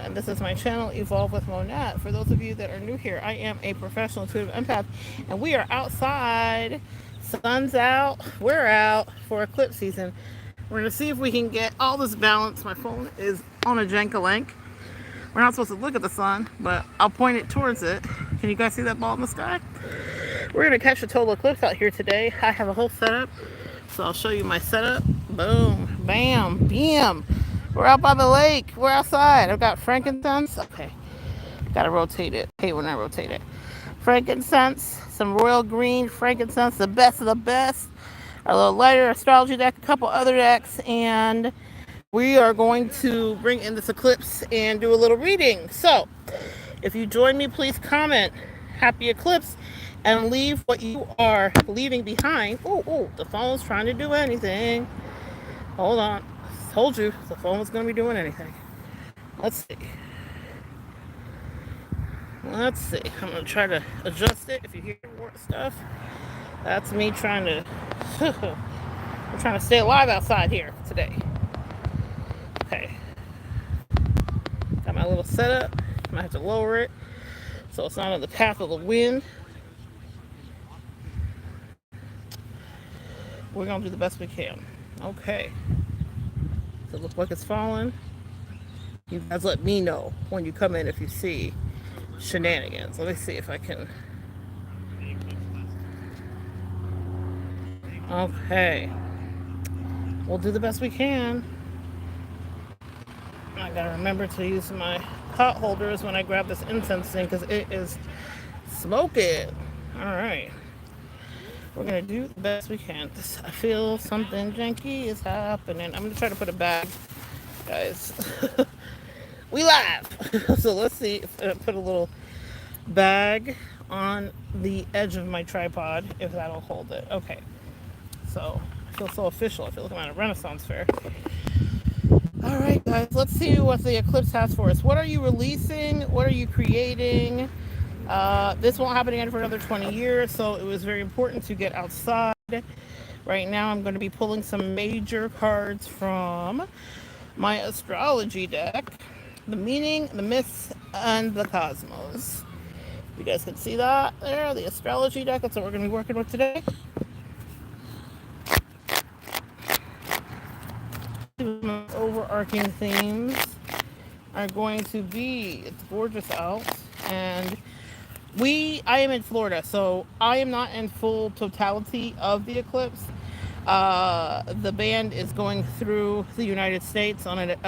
and this is my channel, Evolve with Monette. For those of you that are new here, I am a professional intuitive empath, and we are outside. Sun's out, we're out for eclipse season. We're going to see if we can get all this balance. My phone is on a jank-a-link. We're not supposed to look at the sun, but I'll point it towards it. Can you guys see that ball in the sky? We're going to catch a total eclipse out here today. I have a whole setup, so I'll show you my setup. Boom, bam, bam. We're out by the lake. We're outside. I've got frankincense. Okay, gotta rotate it. I hate when I rotate it. Frankincense, some royal green frankincense, the best of the best. Our little lighter astrology deck, a couple other decks, and we are going to bring in this eclipse and do a little reading. So, if you join me, please comment happy eclipse and leave what you are leaving behind. Oh, the phone's trying to do anything. Hold on. Told you the phone was going to be doing anything. Let's see. I'm going to try to adjust it. If you hear stuff, that's me trying to I'm trying to stay alive outside here today. Okay. Got my little setup. I might have to lower it so it's not in the path of the wind. We're going to do the best we can. Okay. Does it look like it's falling? You guys let me know when you come in if you see shenanigans. Let me see if I can. Okay. We'll do the best we can. I gotta remember to use my pot holders when I grab this incense thing because it is smoking. Alright. We're gonna do the best we can. I feel something janky is happening. I'm gonna try to put a bag, guys. We live. So let's see if I put a little bag on the edge of my tripod, if that'll hold it. Okay. So I feel so official. I feel like I'm at a Renaissance fair. All right, guys. Let's see what the eclipse has for us. What are you releasing? What are you creating? This won't happen again for another 20 years, so it was very important to get outside. Right now, I'm going to be pulling some major cards from my astrology deck. The meaning, the myths, and the cosmos. You guys can see that there, the astrology deck. That's what we're going to be working with today. My overarching themes are going to be, it's gorgeous out, and I am in Florida, so I am not in full totality of the eclipse. The band is going through the United States on an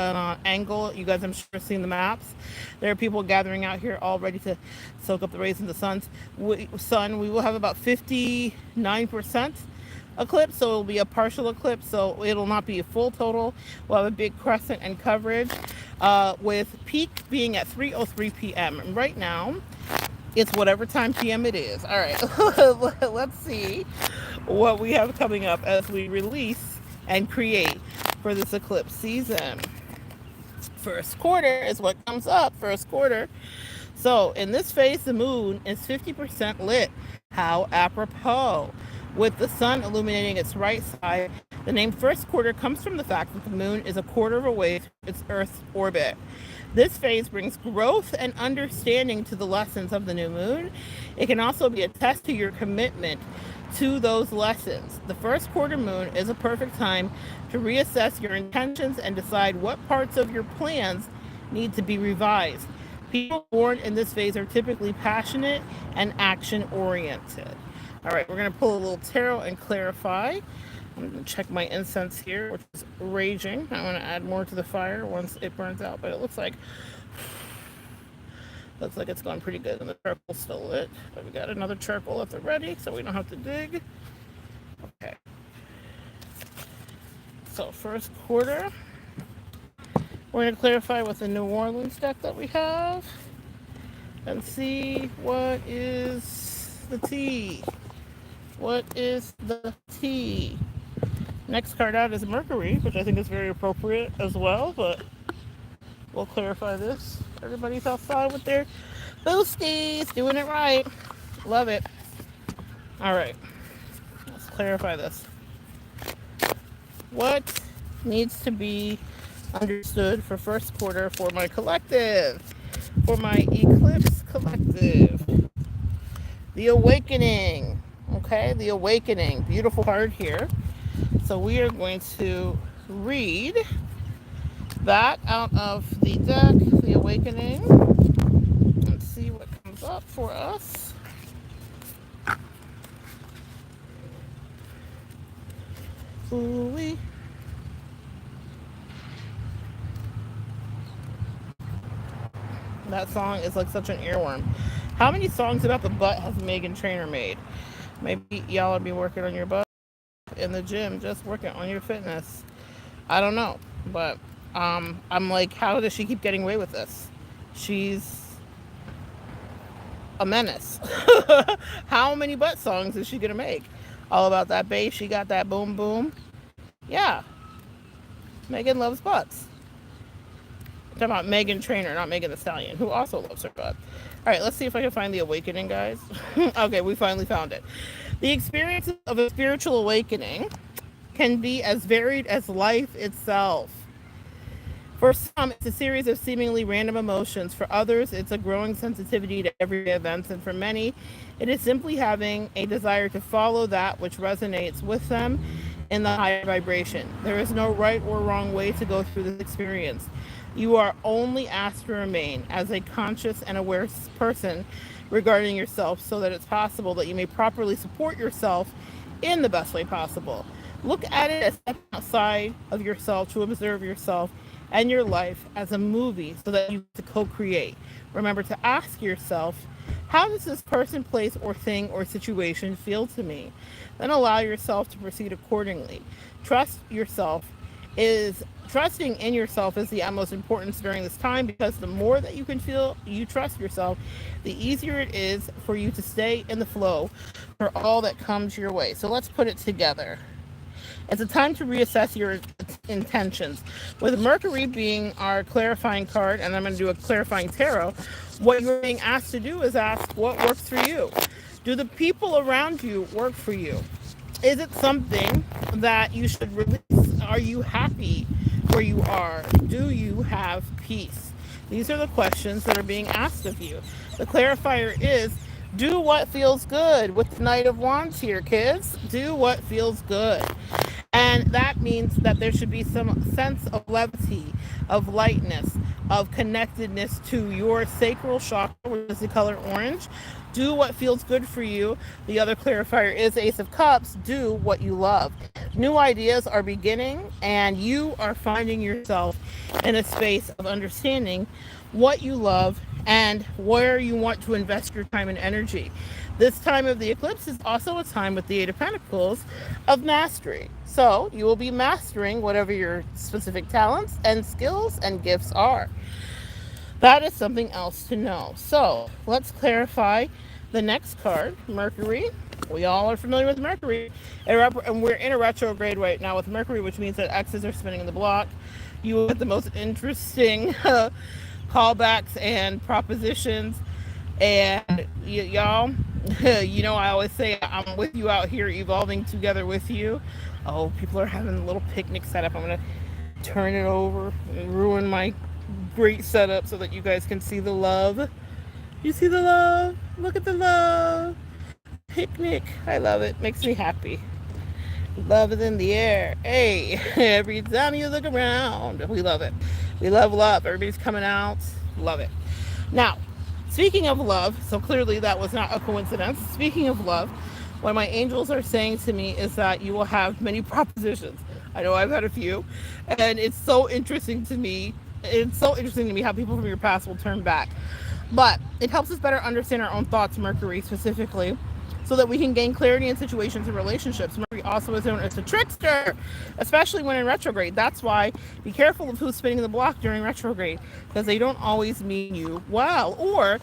angle. You guys, I'm sure, have seen the maps. There are people gathering out here all ready to soak up the rays of the sun. We will have about 59% eclipse, so it'll be a partial eclipse, so it'll not be a full total. We'll have a big crescent and coverage, with peak being at 3:03 p.m. And right now, it's whatever time p.m. it is. All right, let's see what we have coming up as we release and create for this eclipse season. First quarter is what comes up, first quarter. So in this phase, the moon is 50% lit. How apropos. With the sun illuminating its right side, the name first quarter comes from the fact that the moon is a quarter of a way through its Earth's orbit. This phase brings growth and understanding to the lessons of the new moon. It can also be a test to your commitment to those lessons. The first quarter moon is a perfect time to reassess your intentions and decide what parts of your plans need to be revised. People born in this phase are typically passionate and action-oriented. All right, we're going to pull a little tarot and clarify. I'm going to check my incense here, which is raging. I want to add more to the fire once it burns out, but it looks like it's going pretty good, and the charcoal's still lit. But we got another charcoal at the ready, so we don't have to dig. Okay. So first quarter, we're going to clarify with the New Orleans deck that we have and see what is the tea. What is the tea? Next card out is Mercury, which I think is very appropriate as well, but we'll clarify this. Everybody's outside with their boosties, doing it right. Love it. All right, let's clarify this. What needs to be understood for first quarter for my collective, for my Eclipse collective. The Awakening. Okay, the Awakening. Beautiful card here. So we are going to read that out of the deck, the Awakening. Let's see what comes up for us. Ooh-wee. That song is like such an earworm. How many songs about the butt has Megan Trainor made? Maybe y'all will be working on your butt in the gym, just working on your fitness. I don't know, but I'm like, how does she keep getting away with this? She's a menace. How many butt songs is she gonna make? All about that bass. She got that boom boom. Yeah, Megan loves butts. I'm talking about Megan Trainor, not Megan the Stallion, who also loves her butt. All right, let's see if I can find the Awakening, guys. Okay, we finally found it. The experience of a spiritual awakening can be as varied as life itself. For some, it's a series of seemingly random emotions. For others, it's a growing sensitivity to everyday events. And for many, it is simply having a desire to follow that which resonates with them in the higher vibration. There is no right or wrong way to go through this experience. You are only asked to remain as a conscious and aware person regarding yourself so that it's possible that you may properly support yourself in the best way possible. Look at it as stepping outside of yourself to observe yourself and your life as a movie so that you can co-create. Remember to ask yourself, how does this person, place, or thing or situation feel to me? Then allow yourself to proceed accordingly. Trust yourself is Trusting in yourself is the utmost importance during this time, because the more that you can feel you trust yourself, the easier it is for you to stay in the flow for all that comes your way. So let's put it together. It's a time to reassess your intentions. With Mercury being our clarifying card, and I'm going to do a clarifying tarot, what you're being asked to do is ask what works for you. Do the people around you work for you? Is it something that you should release? Are you happy where you are? Do you have peace? These are the questions that are being asked of you. The clarifier is, do what feels good. With the Knight of Wands here, kids. Do what feels good. And that means that there should be some sense of levity, of lightness, of connectedness to your sacral chakra, which is the color orange. Do what feels good for you. The other clarifier is Ace of Cups. Do what you love. New ideas are beginning, and you are finding yourself in a space of understanding what you love and where you want to invest your time and energy. This time of the eclipse is also a time with the Eight of Pentacles of mastery. So you will be mastering whatever your specific talents and skills and gifts are. That is something else to know. So let's clarify the next card, Mercury. We all are familiar with Mercury. And we're in a retrograde right now with Mercury, which means that X's are spinning in the block. You will get the most interesting callbacks and propositions. And y'all, you know, I always say I'm with you out here, evolving together with you. Oh, people are having a little picnic set up. I'm going to turn it over and ruin my great setup so that you guys can see the love. You see the love? Look at the love. Picnic. I love it. Makes me happy. Love is in the air. Hey, every time you look around, we love it. We love love. Everybody's coming out. Love it. Now, speaking of love, so clearly that was not a coincidence. Speaking of love, what my angels are saying to me is that you will have many propositions. I know I've had a few, and it's so interesting to me. It's so interesting to me how people from your past will turn back. But it helps us better understand our own thoughts, Mercury specifically, so that we can gain clarity in situations and relationships. Mercury also is known as a trickster, especially when in retrograde. That's why be careful of who's spinning the block during retrograde, because they don't always mean you well. Or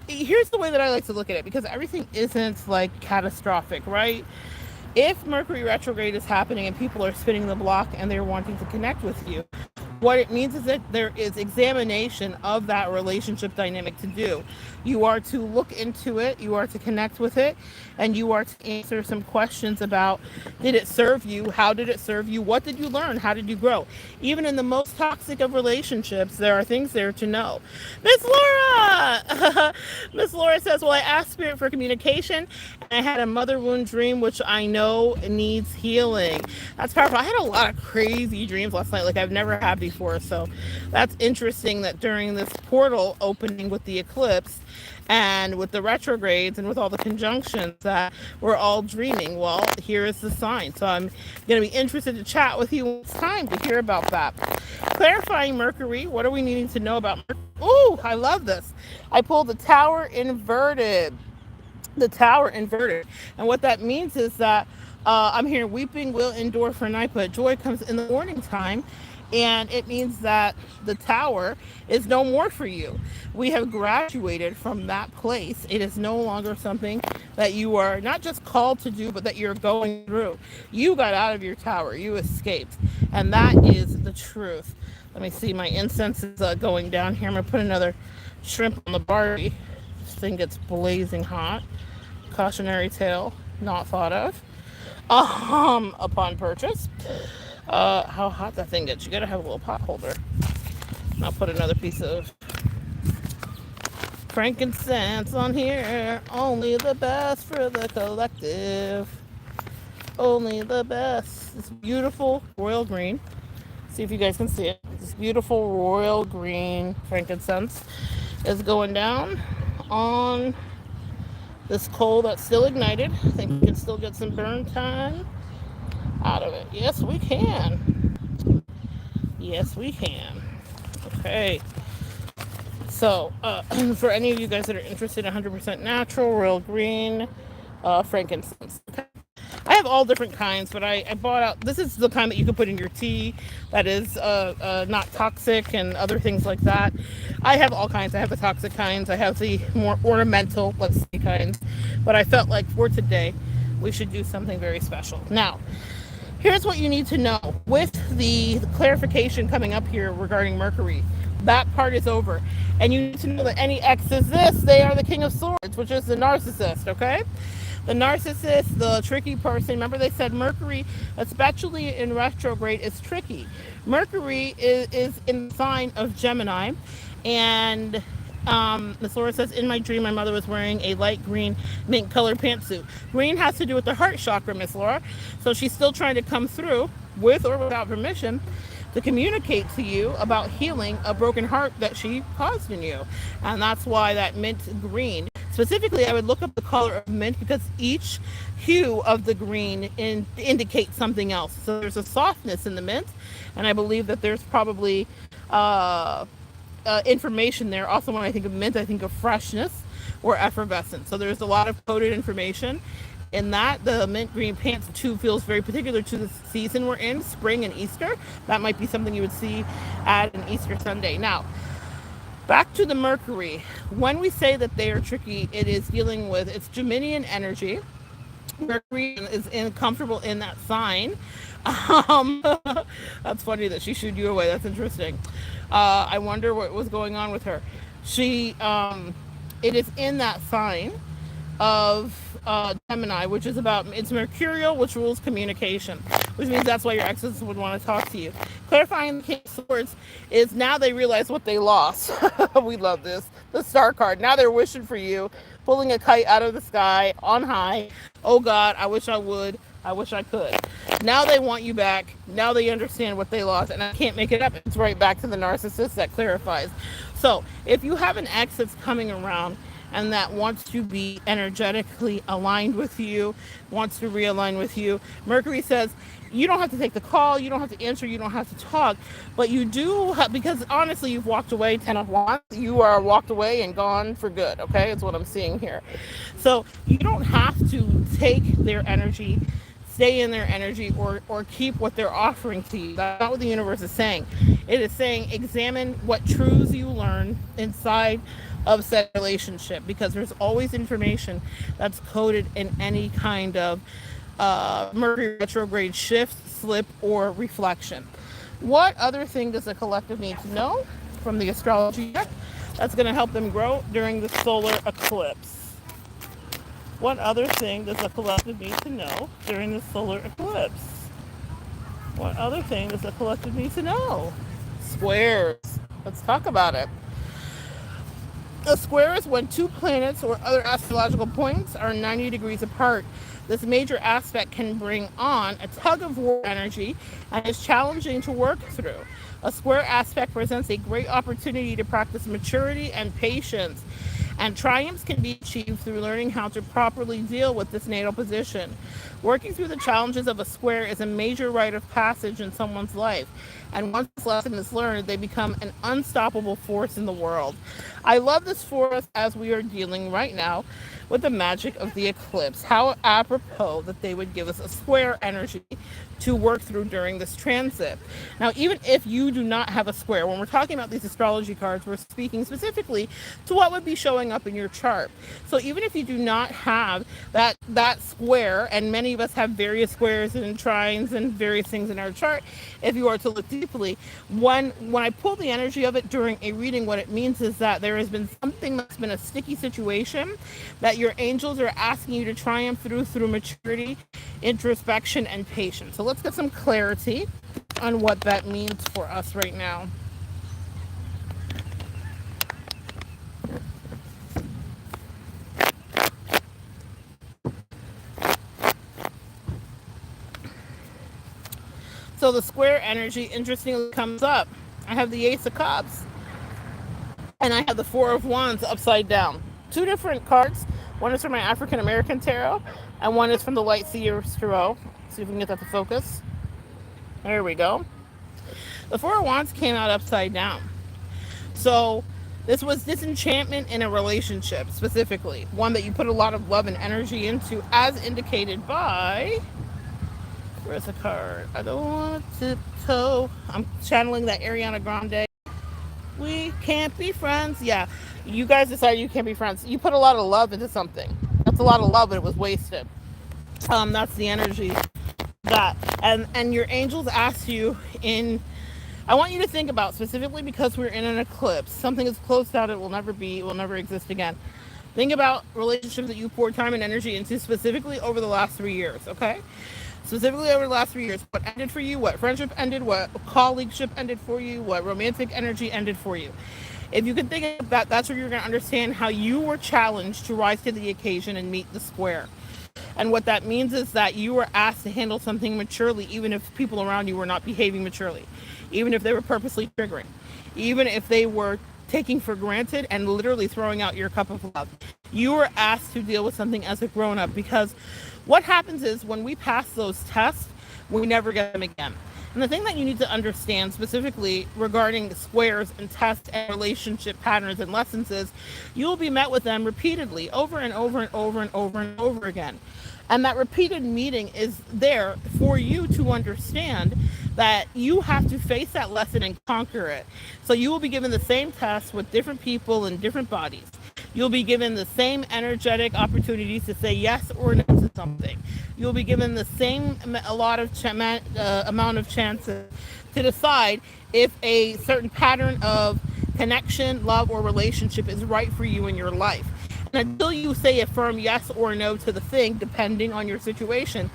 here's the way that I like to look at it, because everything isn't like catastrophic, right? If Mercury retrograde is happening and people are spinning the block and they're wanting to connect with you, What it means is that there is examination of that relationship dynamic to do. You are to look into it, you are to connect with it, and you are to answer some questions about, did it serve you? How did it serve you? What did you learn? How did you grow? Even in the most toxic of relationships, there are things there to know. Miss Laura! Miss Laura says, well, I asked Spirit for communication, and I had a mother wound dream, which I know needs healing. That's powerful. I had a lot of crazy dreams last night, like I've never had before. So that's interesting that during this portal opening with the eclipse and with the retrogrades and with all the conjunctions that we're all dreaming. Well, here is the sign. So I'm going to be interested to chat with you when it's time to hear about that. Clarifying Mercury. What are we needing to know about Mercury? Ooh, I love this. I pulled the Tower inverted. The Tower inverted. And what that means is that I'm hearing weeping will endure for a night, but joy comes in the morning time. And it means that the Tower is no more for you. We have graduated from that place. It is no longer something that you are not just called to do, but that you're going through. You got out of your tower. You escaped. And that is the truth. Let me see. My incense is going down here. I'm going to put another shrimp on the Barbie. This thing gets blazing hot. Cautionary tale, not thought of. Upon purchase. How hot that thing gets. You gotta have a little pot holder. I'll put another piece of frankincense on here. Only the best for the collective. Only the best. This beautiful royal green. See if you guys can see it. This beautiful royal green frankincense is going down on this coal that's still ignited. I think we can still get some burn time out of it. Yes, we can. Yes, we can. Okay. So, for any of you guys that are interested, 100% natural, royal green, frankincense. Okay. I have all different kinds, but I bought out, this is the kind that you can put in your tea that is not toxic and other things like that. I have all kinds. I have the toxic kinds. I have the more ornamental, let's say, kinds. But I felt like for today, we should do something very special. Now, here's what you need to know. With the clarification coming up here regarding Mercury, that part is over. And you need to know that any ex is this, they are the King of Swords, which is the narcissist, okay? The narcissist, the tricky person. Remember they said Mercury, especially in retrograde, is tricky. Mercury is in the sign of Gemini. And Miss Laura says, in my dream, my mother was wearing a light green mint colored pantsuit. Green has to do with the heart chakra, Miss Laura. So she's still trying to come through, with or without permission, to communicate to you about healing a broken heart that she caused in you. And that's why that mint green. Specifically, I would look up the color of mint because each hue of the green indicates something else. So there's a softness in the mint, and I believe that there's probably information there. Also, when I think of mint, I think of freshness or effervescence. So there's a lot of coded information in that. The mint green pants too feels very particular to the season we're in, spring and Easter. That might be something you would see at an Easter Sunday. Now, back to the Mercury. When we say that they are tricky, it is dealing with, it's Geminian energy. Mercury is comfortable in that sign. That's funny that she shooed you away. That's interesting. I wonder what was going on with her. It is in that sign of Gemini, which is about, it's mercurial, which rules communication, which means that's why your exes would want to talk to you. Clarifying the King of Swords is now they realize what they lost. We love this. The Star card. Now they're wishing for you, pulling a kite out of the sky on high. Oh God, I wish I would. I wish I could. Now they want you back. Now they understand what they lost. And I can't make it up. It's right back to the narcissist that clarifies. So if you have an ex that's coming around and that wants to be energetically aligned with you, wants to realign with you, Mercury says, you don't have to take the call, you don't have to answer, you don't have to talk, but you do have, because honestly, you've walked away, 10 of Wands, you are walked away and gone for good, okay? It's what I'm seeing here. So you don't have to take their energy, stay in their energy, or keep what they're offering to you. That's not what the universe is saying. It is saying examine what truths you learn inside of said relationship, because there's always information that's coded in any kind of Mercury retrograde shift, slip, or reflection. What other thing does the collective need to know from the astrology deck that's going to help them grow during the solar eclipse? What other thing does the collective need to know during the solar eclipse? What other thing does the collective need to know? Squares. Let's talk about it. A square is when two planets or other astrological points are 90 degrees apart. This major aspect can bring on a tug of war energy and is challenging to work through. A square aspect presents a great opportunity to practice maturity and patience, and triumphs can be achieved through learning how to properly deal with this natal position. Working through the challenges of a square is a major rite of passage in someone's life, and once this lesson is learned, they become an unstoppable force in the world. I love this for us as we are dealing right now with the magic of the eclipse. How apropos that they would give us a square energy to work through during this transit. Now, even if you do not have a square, when we're talking about these astrology cards, we're speaking specifically to what would be showing up in your chart. So even if you do not have that square, and many of us have various squares and trines and various things in our chart, if you are to look deeply, when I pull the energy of it during a reading, what it means is that there has been something that's been a sticky situation that your angels are asking you to triumph through maturity, introspection, and patience. So let's get some clarity on what that means for us right now. So the square energy interestingly comes up. I have the Ace of Cups and I have the Four of Wands upside down. Two different cards. One is from my African American tarot and one is from the Light Seers Tarot. See if we can get that to focus. There we go. The Four of Wands came out upside down. So this was disenchantment in a relationship, specifically. One that you put a lot of love and energy into, as indicated by... Where's the card? I don't want to tiptoe. I'm channeling that Ariana Grande. We can't be friends. Yeah, you guys decided you can't be friends. You put a lot of love into something. That's a lot of love, but it was wasted. That's the energy that, and your angels asked you in. I want you to think about, specifically because we're in an eclipse. Something is closed out. It will never be. It will never exist again. Think about relationships that you poured time and energy into, specifically over the last 3 years. Okay. Specifically over the last 3 years, what ended for you, what friendship ended, what colleagueship ended for you, what romantic energy ended for you. If you can think of that, that's where you're going to understand how you were challenged to rise to the occasion and meet the square. And what that means is that you were asked to handle something maturely, even if people around you were not behaving maturely, even if they were purposely triggering, even if they were taking for granted and literally throwing out your cup of love. You were asked to deal with something as a grown-up, because what happens is when we pass those tests, we never get them again. And the thing that you need to understand specifically regarding squares and tests and relationship patterns and lessons is you will be met with them repeatedly over and over and over and over and over again. And that repeated meeting is there for you to understand that you have to face that lesson and conquer it. So you will be given the same test with different people in different bodies. You'll be given the same energetic opportunities to say yes or no to something. You'll be given the same amount of chances to decide if a certain pattern of connection, love, or relationship is right for you in your life. And until you say a firm yes or no to the thing, depending on your situation,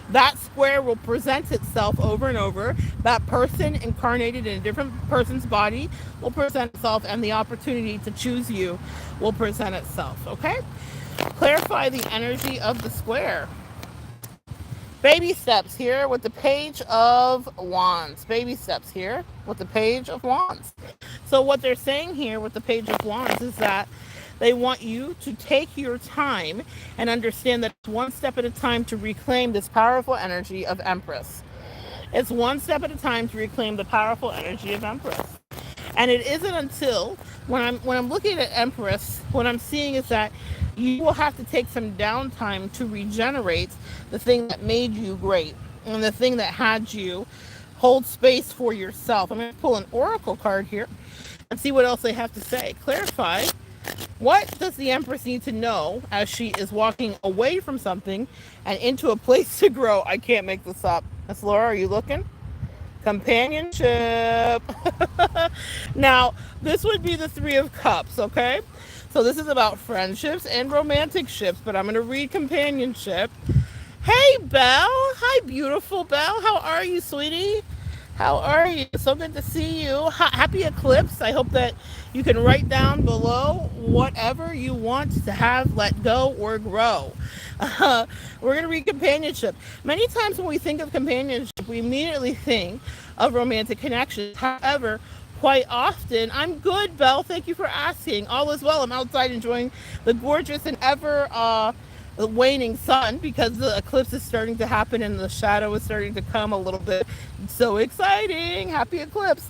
that square will present itself over and over. That person incarnated in a different person's body will present itself, and the opportunity to choose you will present itself. Okay? Clarify the energy of the square. Baby steps here with the Page of Wands. Baby steps here with the Page of Wands. So what they're saying here with the Page of Wands is that they want you to take your time and understand that it's one step at a time to reclaim this powerful energy of Empress. It's one step at a time to reclaim the powerful energy of Empress. And it isn't until when I'm looking at Empress, what I'm seeing is that you will have to take some downtime to regenerate the thing that made you great and the thing that had you hold space for yourself. I'm going to pull an oracle card here and see what else they have to say. Clarify. What does the Empress need to know as she is walking away from something and into a place to grow? I can't make this up. Miss Laura, are you looking? Companionship. Now, this would be the Three of Cups, okay? So this is about friendships and romantic ships, but I'm going to read companionship. Hey, Belle. Hi, beautiful Belle. How are you, sweetie? How are you? So good to see you. Happy Eclipse. I hope that you can write down below whatever you want to have let go or grow. We're going to read companionship. Many times when we think of companionship, we immediately think of romantic connections. However, quite often, I'm good, Belle. Thank you for asking. All is well. I'm outside enjoying the gorgeous and ever the waning sun because the eclipse is starting to happen and the shadow is starting to come a little bit. It's so exciting. Happy eclipse.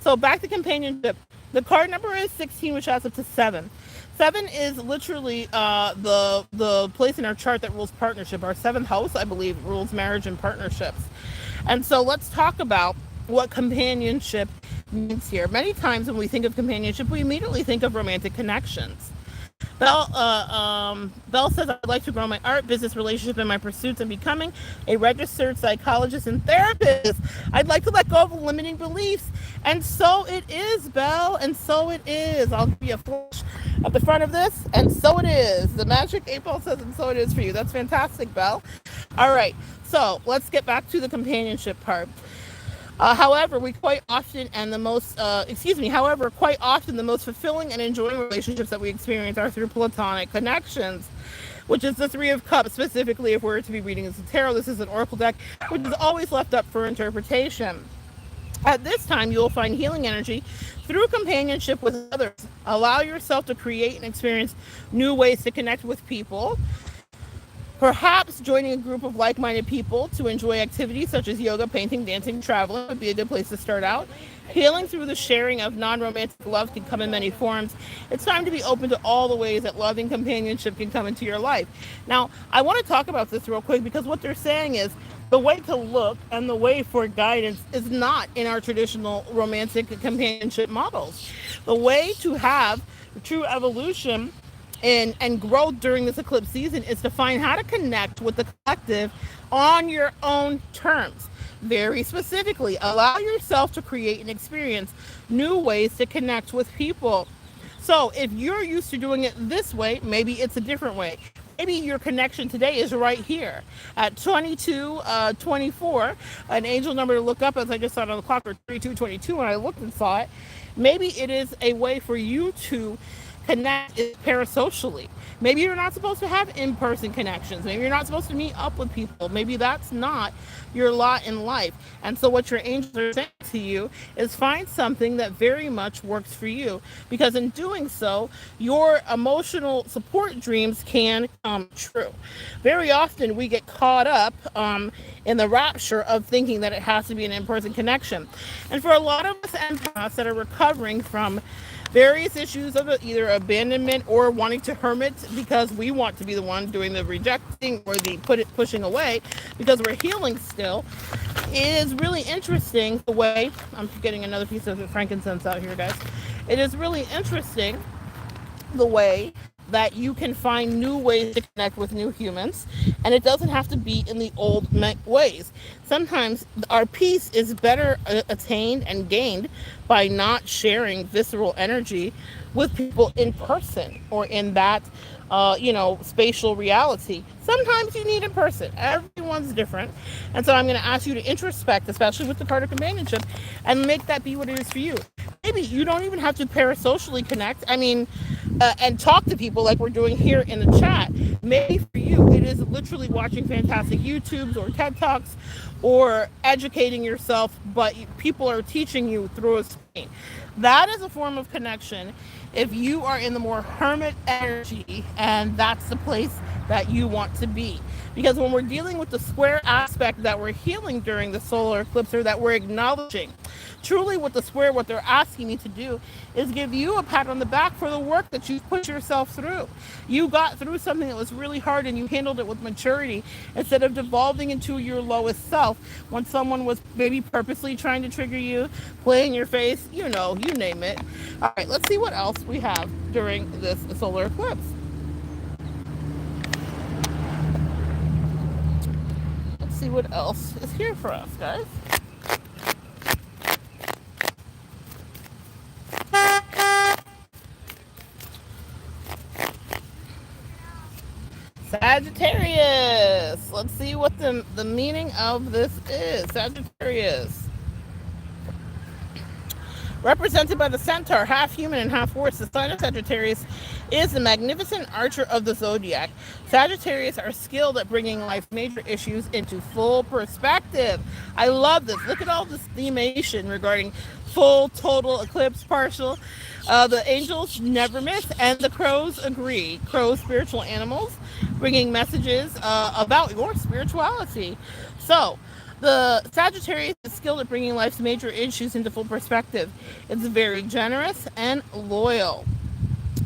So back to companionship. The card number is 16, which adds up to 7. 7 is literally the place in our chart that rules partnership. Our 7th house, I believe, rules marriage and partnerships. And so let's talk about what companionship means here. Many times when we think of companionship, we immediately think of romantic connections. Belle says, I'd like to grow my art, business, relationship, and my pursuits and becoming a registered psychologist and therapist. I'd like to let go of limiting beliefs. And so it is, Belle. And so it is. I'll give you a flash at the front of this. And so it is. The magic 8 ball says, and so it is for you. That's fantastic, Belle. All right. So let's get back to the companionship part. However, quite often the most fulfilling and enjoying relationships that we experience are through platonic connections, which is the Three of Cups. Specifically, if we're to be reading this tarot, this is an oracle deck, which is always left up for interpretation. At this time, you will find healing energy through companionship with others. Allow yourself to create and experience new ways to connect with people. Perhaps joining a group of like-minded people to enjoy activities such as yoga, painting, dancing, traveling would be a good place to start out. Healing through the sharing of non-romantic love can come in many forms. It's time to be open to all the ways that loving companionship can come into your life. Now, I want to talk about this real quick because what they're saying is the way to look and the way for guidance is not in our traditional romantic companionship models. The way to have true evolution and growth during this eclipse season is to find how to connect with the collective on your own terms. Very specifically, allow yourself to create and experience new ways to connect with people. So if you're used to doing it this way, maybe it's a different way. Maybe your connection today is right here at 2224, an angel number to look up, as I just saw it on the clock, or 3222 when I looked and saw it. Maybe it is a way for you to connect parasocially. Maybe you're not supposed to have in-person connections. Maybe you're not supposed to meet up with people. Maybe that's not your lot in life. And so what your angels are saying to you is find something that very much works for you, because in doing so, your emotional support dreams can come true. Very often we get caught up in the rapture of thinking that it has to be an in-person connection. And for a lot of us empaths that are recovering from various issues of either abandonment or wanting to hermit because we want to be the one doing the rejecting or the pushing away because we're healing still, it is really interesting the way, I'm getting another piece of frankincense out here, guys. It is really interesting the way that you can find new ways to connect with new humans, and it doesn't have to be in the old ways. Sometimes our peace is better attained and gained by not sharing visceral energy with people in person or in that spatial reality. Sometimes you need in person. Everyone's different. And so I'm going to ask you to introspect, especially with the card of companionship, and make that be what it is for you. Maybe you don't even have to parasocially connect. And talk to people like we're doing here in the chat. Maybe for you, it is literally watching fantastic YouTubes or TED Talks or educating yourself, but people are teaching you through a screen. That is a form of connection if you are in the more hermit energy, and that's the place that you want to be. Because when we're dealing with the square aspect that we're healing during the solar eclipse, or that we're acknowledging, truly with the square, what they're asking me to do is give you a pat on the back for the work that you put yourself through. You got through something that was really hard and you handled it with maturity instead of devolving into your lowest self when someone was maybe purposely trying to trigger you, play in your face, you name it. All right, let's see what else we have during this solar eclipse. Let's see what else is here for us, guys. Sagittarius. Let's see what the meaning of this is. Sagittarius. Represented by the centaur, half human and half horse, the sign of Sagittarius is the magnificent archer of the zodiac. Sagittarius are skilled at bringing life's major issues into full perspective. I love this. Look at all this themation regarding full, total, eclipse, partial. The angels never miss, and the crows agree. Crows, spiritual animals, bringing messages about your spirituality. So, the Sagittarius is skilled at bringing life's major issues into full perspective. It's very generous and loyal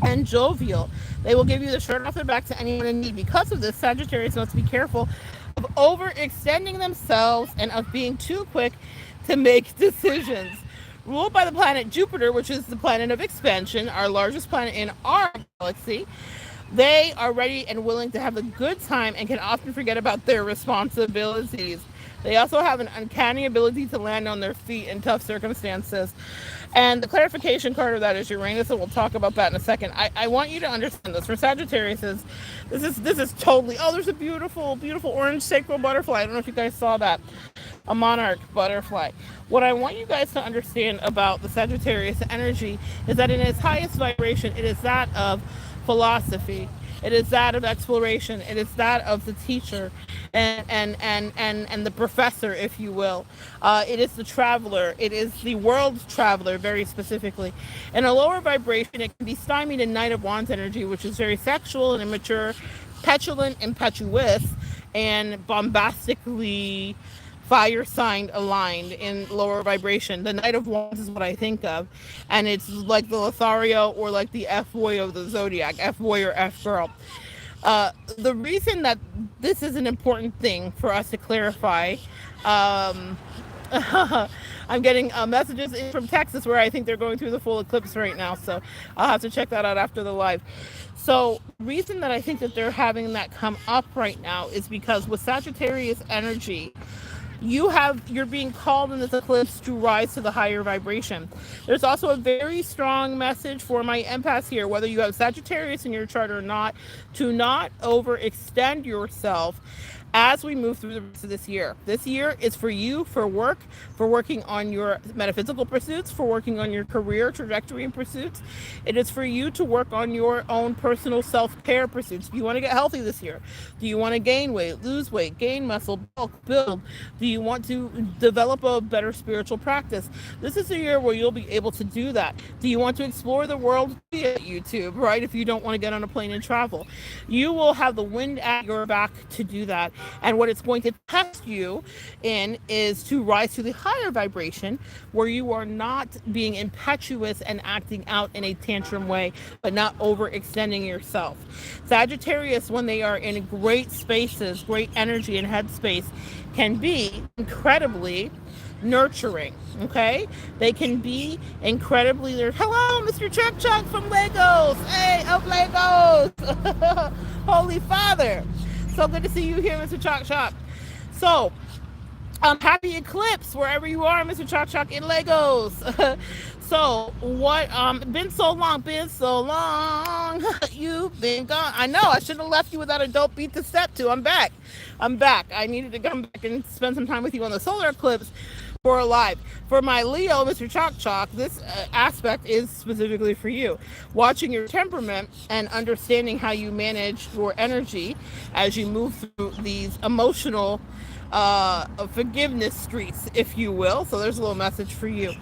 and jovial. They will give you the shirt off their back to anyone in need. Because of this, Sagittarius must be careful of overextending themselves and of being too quick to make decisions. Ruled by the planet Jupiter, which is the planet of expansion, our largest planet in our galaxy, they are ready and willing to have a good time and can often forget about their responsibilities. They also have an uncanny ability to land on their feet in tough circumstances. And the clarification card of that is Uranus, and we'll talk about that in a second. I want you to understand this. For Sagittarius, this is totally, oh, there's a beautiful, beautiful orange sacral butterfly. I don't know if you guys saw that. A monarch butterfly. What I want you guys to understand about the Sagittarius energy is that in its highest vibration, it is that of philosophy. It is that of exploration. It is that of the teacher and the professor, if you will. It is the traveler. It is the world traveler, very specifically. In a lower vibration, it can be stymied in Knight of Wands energy, which is very sexual and immature, petulant, impetuous, and bombastically fire sign aligned in lower vibration. The Knight of Wands is what I think of, and it's like the Lothario or like the F boy of the zodiac, F boy or F girl. The reason that this is an important thing for us to clarify, I'm getting messages in from Texas where I think they're going through the full eclipse right now, so I'll have to check that out after the live. So the reason that I think that they're having that come up right now is because with Sagittarius energy, you're being called in this eclipse to rise to the higher vibration. There's also a very strong message for my empaths here, whether you have Sagittarius in your chart or not, to not overextend yourself as we move through the rest of this year. This year is for you, for work, for working on your metaphysical pursuits, for working on your career trajectory and pursuits. It is for you to work on your own personal self-care pursuits. Do you want to get healthy this year? Do you want to gain weight, lose weight, gain muscle, bulk, build? Do you want to develop a better spiritual practice? This is a year where you'll be able to do that. Do you want to explore the world via YouTube, right? If you don't want to get on a plane and travel, you will have the wind at your back to do that. And what it's going to test you in is to rise to the higher vibration where you are not being impetuous and acting out in a tantrum way, but not overextending yourself. Sagittarius, when they are in great spaces, great energy and headspace, can be incredibly nurturing. Okay, they can be incredibly there. Hello, Mr. Chuck Chuck from Legos. Hey, of Legos. Holy Father. So good to see you here, Mr. Chalk Chalk. So, happy eclipse wherever you are, Mr. Chalk Chalk in Legos. So, been so long, you've been gone. I know, I shouldn't have left you without a dope beat to step to. I'm back. I needed to come back and spend some time with you on the solar eclipse for a live. For my Leo, Mr. Chalk Chalk, this aspect is specifically for you. Watching your temperament and understanding how you manage your energy as you move through these emotional forgiveness streets, if you will. So there's a little message for you.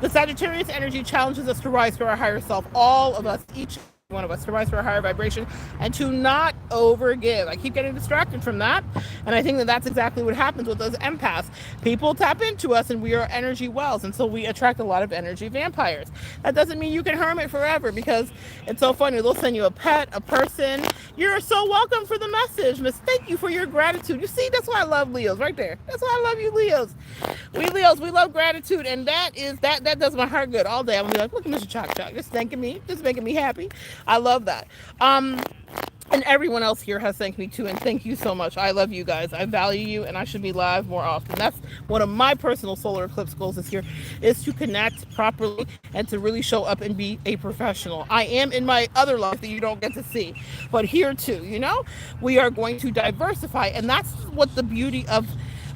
The Sagittarius energy challenges us to rise to our higher self, all of us, each one of us, to rise to a higher vibration and to not overgive. I keep getting distracted from that, and I think that that's exactly what happens with those empaths. People tap into us and we are energy wells, and so we attract a lot of energy vampires. That doesn't mean you can hermit forever, because it's so funny. They'll send you a pet, a person. You're so welcome for the message, Miss. Thank you for your gratitude. You see, that's why I love Leos right there. That's why I love you, Leos. We Leos, we love gratitude, and that does my heart good all day. I'm gonna be like, look at Mr. Chalk Chalk, just thanking me, just making me happy. I love that. And everyone else here has thanked me too, and thank you so much. I love you guys. I value you, and I should be live more often. That's one of my personal solar eclipse goals this year, is to connect properly and to really show up and be a professional. I am in my other life that you don't get to see, but here too, we are going to diversify, and that's what the beauty of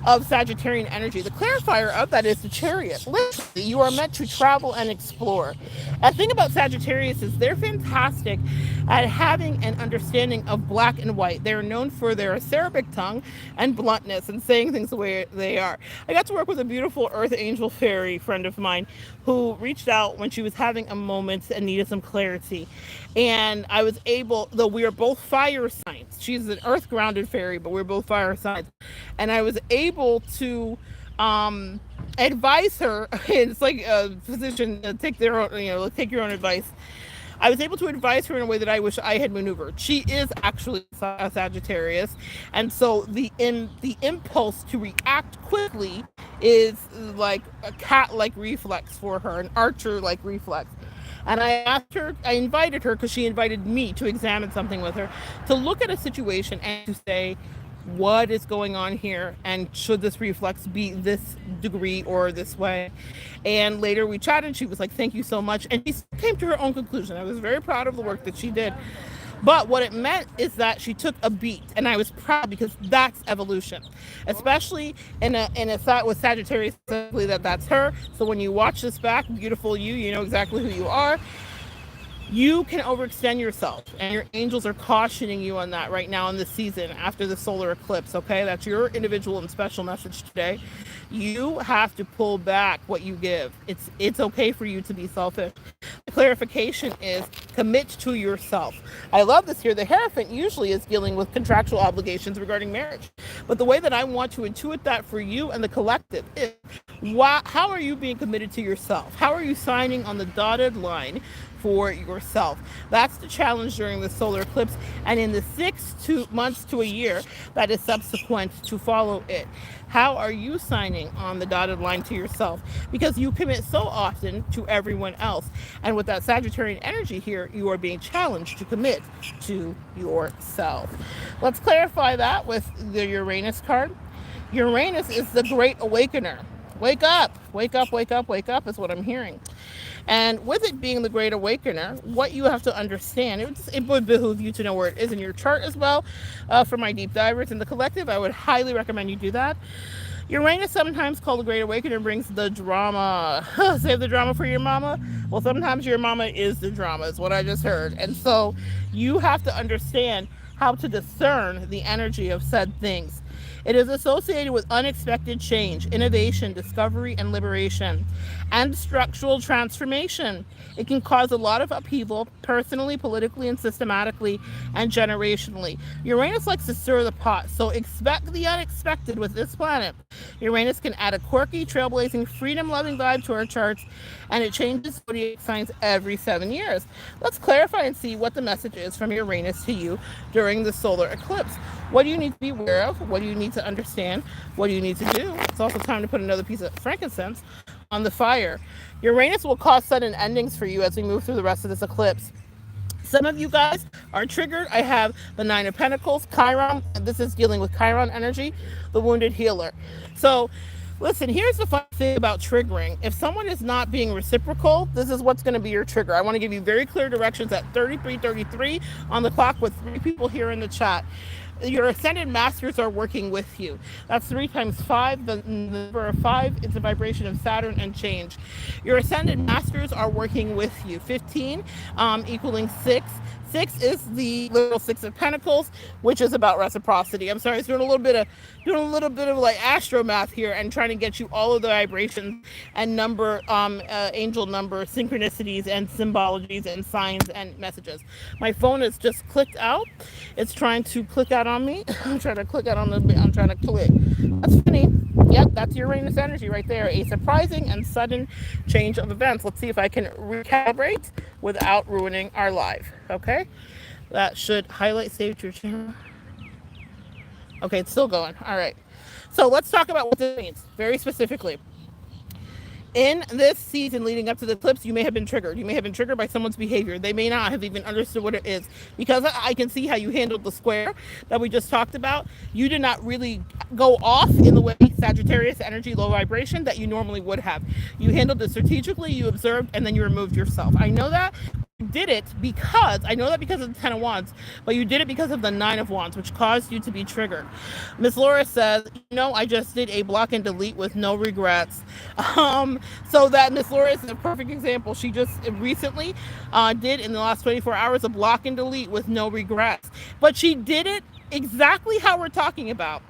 Sagittarian energy. The clarifier of that is the Chariot. Literally, you are meant to travel and explore. The thing about Sagittarius is they're fantastic at having an understanding of black and white. They're known for their acerbic tongue and bluntness and saying things the way they are. I got to work with a beautiful earth angel fairy friend of mine who reached out when she was having a moment and needed some clarity. And I was able, though we are both fire signs, she's an earth grounded fairy, but we're both fire signs. And I was able to advise her. It's like a physician, take their own, take your own advice. I was able to advise her in a way that I wish I had maneuvered. She is actually a Sagittarius, and so the impulse to react quickly is like a cat-like reflex for her, an archer-like reflex. And I invited her, because she invited me to examine something with her, to look at a situation and to say, what is going on here, and should this reflex be this degree or this way? And later we chatted. She was like, thank you so much, and she came to her own conclusion. I was very proud of the work that she did, but what it meant is that she took a beat, and I was proud, because that's evolution, especially in a with Sagittarius, that's her. So when you watch this back, beautiful you know exactly who you are. You can overextend yourself, and your angels are cautioning you on that right now in this season after the solar eclipse, okay? That's your individual and special message today. You have to pull back what you give. It's okay for you to be selfish. The clarification is commit to yourself. I love this here. The Hierophant usually is dealing with contractual obligations regarding marriage. But the way that I want to intuit that for you and the collective is, how are you being committed to yourself? How are you signing on the dotted line for yourself? That's the challenge during the solar eclipse, and in the 6 months to a year that is subsequent to follow it. How are you signing on the dotted line to yourself? Because you commit so often to everyone else, and with that Sagittarian energy here, you are being challenged to commit to yourself. Let's clarify that with the Uranus card. Uranus is the great awakener. Wake up, wake up, wake up, wake up is what I'm hearing. And with it being the great awakener, what you have to understand, it would behoove you to know where it is in your chart as well. For my deep divers in the collective, I would highly recommend you do that. Uranus, sometimes called the great awakener, brings the drama. Save the drama for your mama. Well, sometimes your mama is the drama, is what I just heard. And so you have to understand how to discern the energy of said things. It is associated with unexpected change, innovation, discovery, and liberation, and structural transformation. It can cause a lot of upheaval, personally, politically, and systematically, and generationally. Uranus likes to stir the pot, so expect the unexpected with this planet. Uranus can add a quirky, trailblazing, freedom-loving vibe to our charts, and it changes zodiac signs every 7 years. Let's clarify and see what the message is from Uranus to you during the solar eclipse. What do you need to be aware of? What do you need to understand? What do you need to do? It's also time to put another piece of frankincense on the fire. Uranus will cause sudden endings for you as we move through the rest of this eclipse. Some of you guys are triggered. I have the Nine of Pentacles, Chiron. This is dealing with Chiron energy, the wounded healer. So listen, here's the fun thing about triggering. If someone is not being reciprocal, this is what's going to be your trigger. I want to give you very clear directions at 33:33 on the clock with 3 people here in the chat. Your ascended masters are working with you. That's 3 times 5. The number of 5 is a vibration of Saturn and change. Your ascended masters are working with you. 15 equaling 6. 6 is the little 6 of Pentacles, which is about reciprocity. I'm sorry, it's doing a little bit of like astro math here and trying to get you all of the vibrations and number, angel number, synchronicities and symbologies and signs and messages. My phone is just clicked out. It's trying to click out on me. I'm trying to click. That's funny. Yep, that's Uranus energy right there. A surprising and sudden change of events. Let's see if I can recalibrate without ruining our live. Okay, that should highlight save your channel. Okay, it's still going. All right, so let's talk about what this means very specifically. In this season leading up to the eclipse, you may have been triggered. You may have been triggered by someone's behavior. They may not have even understood what it is. Because I can see how you handled the square that we just talked about. You did not really go off in the way Sagittarius energy, low vibration, that you normally would have. You handled it strategically, you observed, and then you removed yourself. I know that. You did it because I know that because of the Ten of Wands, but you did it because of the Nine of Wands, which caused you to be triggered. Miss Laura says, I just did a block and delete with no regrets. So that Miss Laura is a perfect example. She just recently did in the last 24 hours a block and delete with no regrets, but she did it exactly how we're talking about.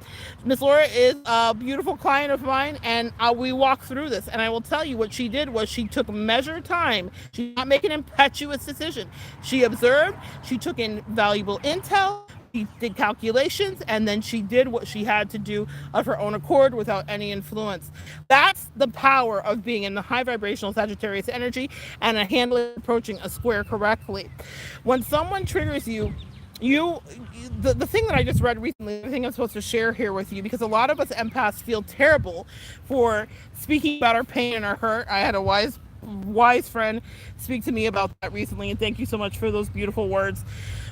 Miss Laura is a beautiful client of mine, and we walked through this. And I will tell you what she did was she took measured time. She did not make an impetuous decision. She observed, she took in valuable intel, she did calculations, and then she did what she had to do of her own accord without any influence. That's the power of being in the high vibrational Sagittarius energy and a handling approaching a square correctly. When someone triggers you, the thing that I just read recently, the thing I'm supposed to share here with you, because a lot of us empaths feel terrible for speaking about our pain and our hurt. I had a wise friend speak to me about that recently, and thank you so much for those beautiful words.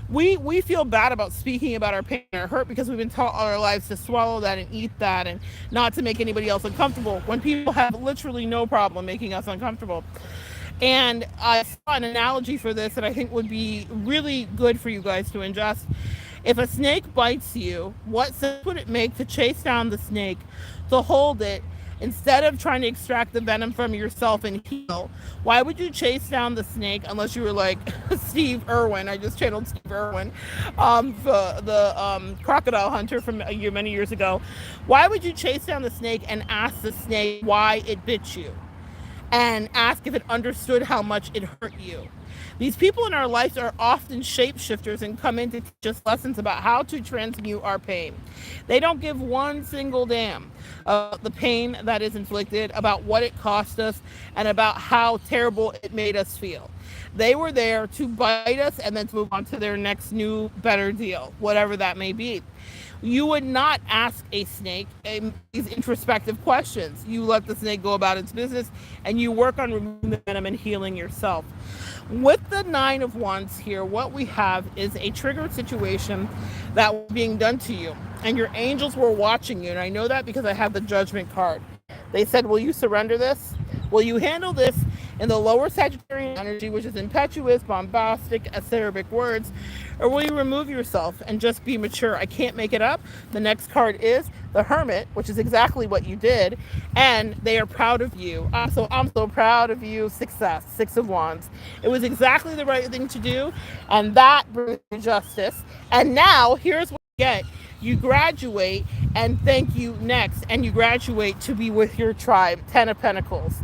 We feel bad about speaking about our pain and our hurt because we've been taught all our lives to swallow that and eat that and not to make anybody else uncomfortable, when people have literally no problem making us uncomfortable. And I saw an analogy for this that I think would be really good for you guys to ingest. If a snake bites you, what sense would it make to chase down the snake, to hold it, instead of trying to extract the venom from yourself and heal? Why would you chase down the snake unless you were like Steve Irwin? I just channeled Steve Irwin, the crocodile hunter from many years ago. Why would you chase down the snake and ask the snake why it bit you? And ask if it understood how much it hurt you. These people in our lives are often shapeshifters and come in to teach us lessons about how to transmute our pain. They don't give one single damn about the pain that is inflicted, about what it cost us, and about how terrible it made us feel. They were there to bite us and then to move on to their next new, better deal, whatever that may be. You would not ask a snake these introspective questions. You let the snake go about its business and you work on removing the venom and healing yourself. With the Nine of Wands here, what we have is a triggered situation that was being done to you. And your angels were watching you. And I know that because I have the Judgment card. They said, will you surrender this? Will you handle this in the lower Sagittarian energy, which is impetuous, bombastic, acerbic words? Or will you remove yourself and just be mature? I can't make it up. The next card is the Hermit, which is exactly what you did. And they are proud of you. I'm so proud of you. Success. Six of Wands. It was exactly the right thing to do. And that brings you justice. And now, here's what you get. You graduate, and thank you next. And you graduate to be with your tribe. Ten of Pentacles.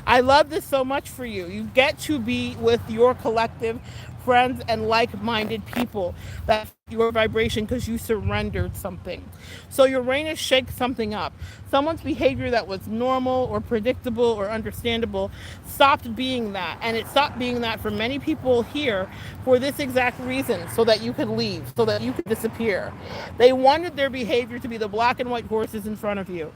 I love this so much for you. You get to be with your collective friends and like-minded people that your vibration because you surrendered something. So Uranus shakes something up. Someone's behavior that was normal or predictable or understandable stopped being that. And it stopped being that for many people here for this exact reason, so that you could leave, so that you could disappear. They wanted their behavior to be the black and white horses in front of you.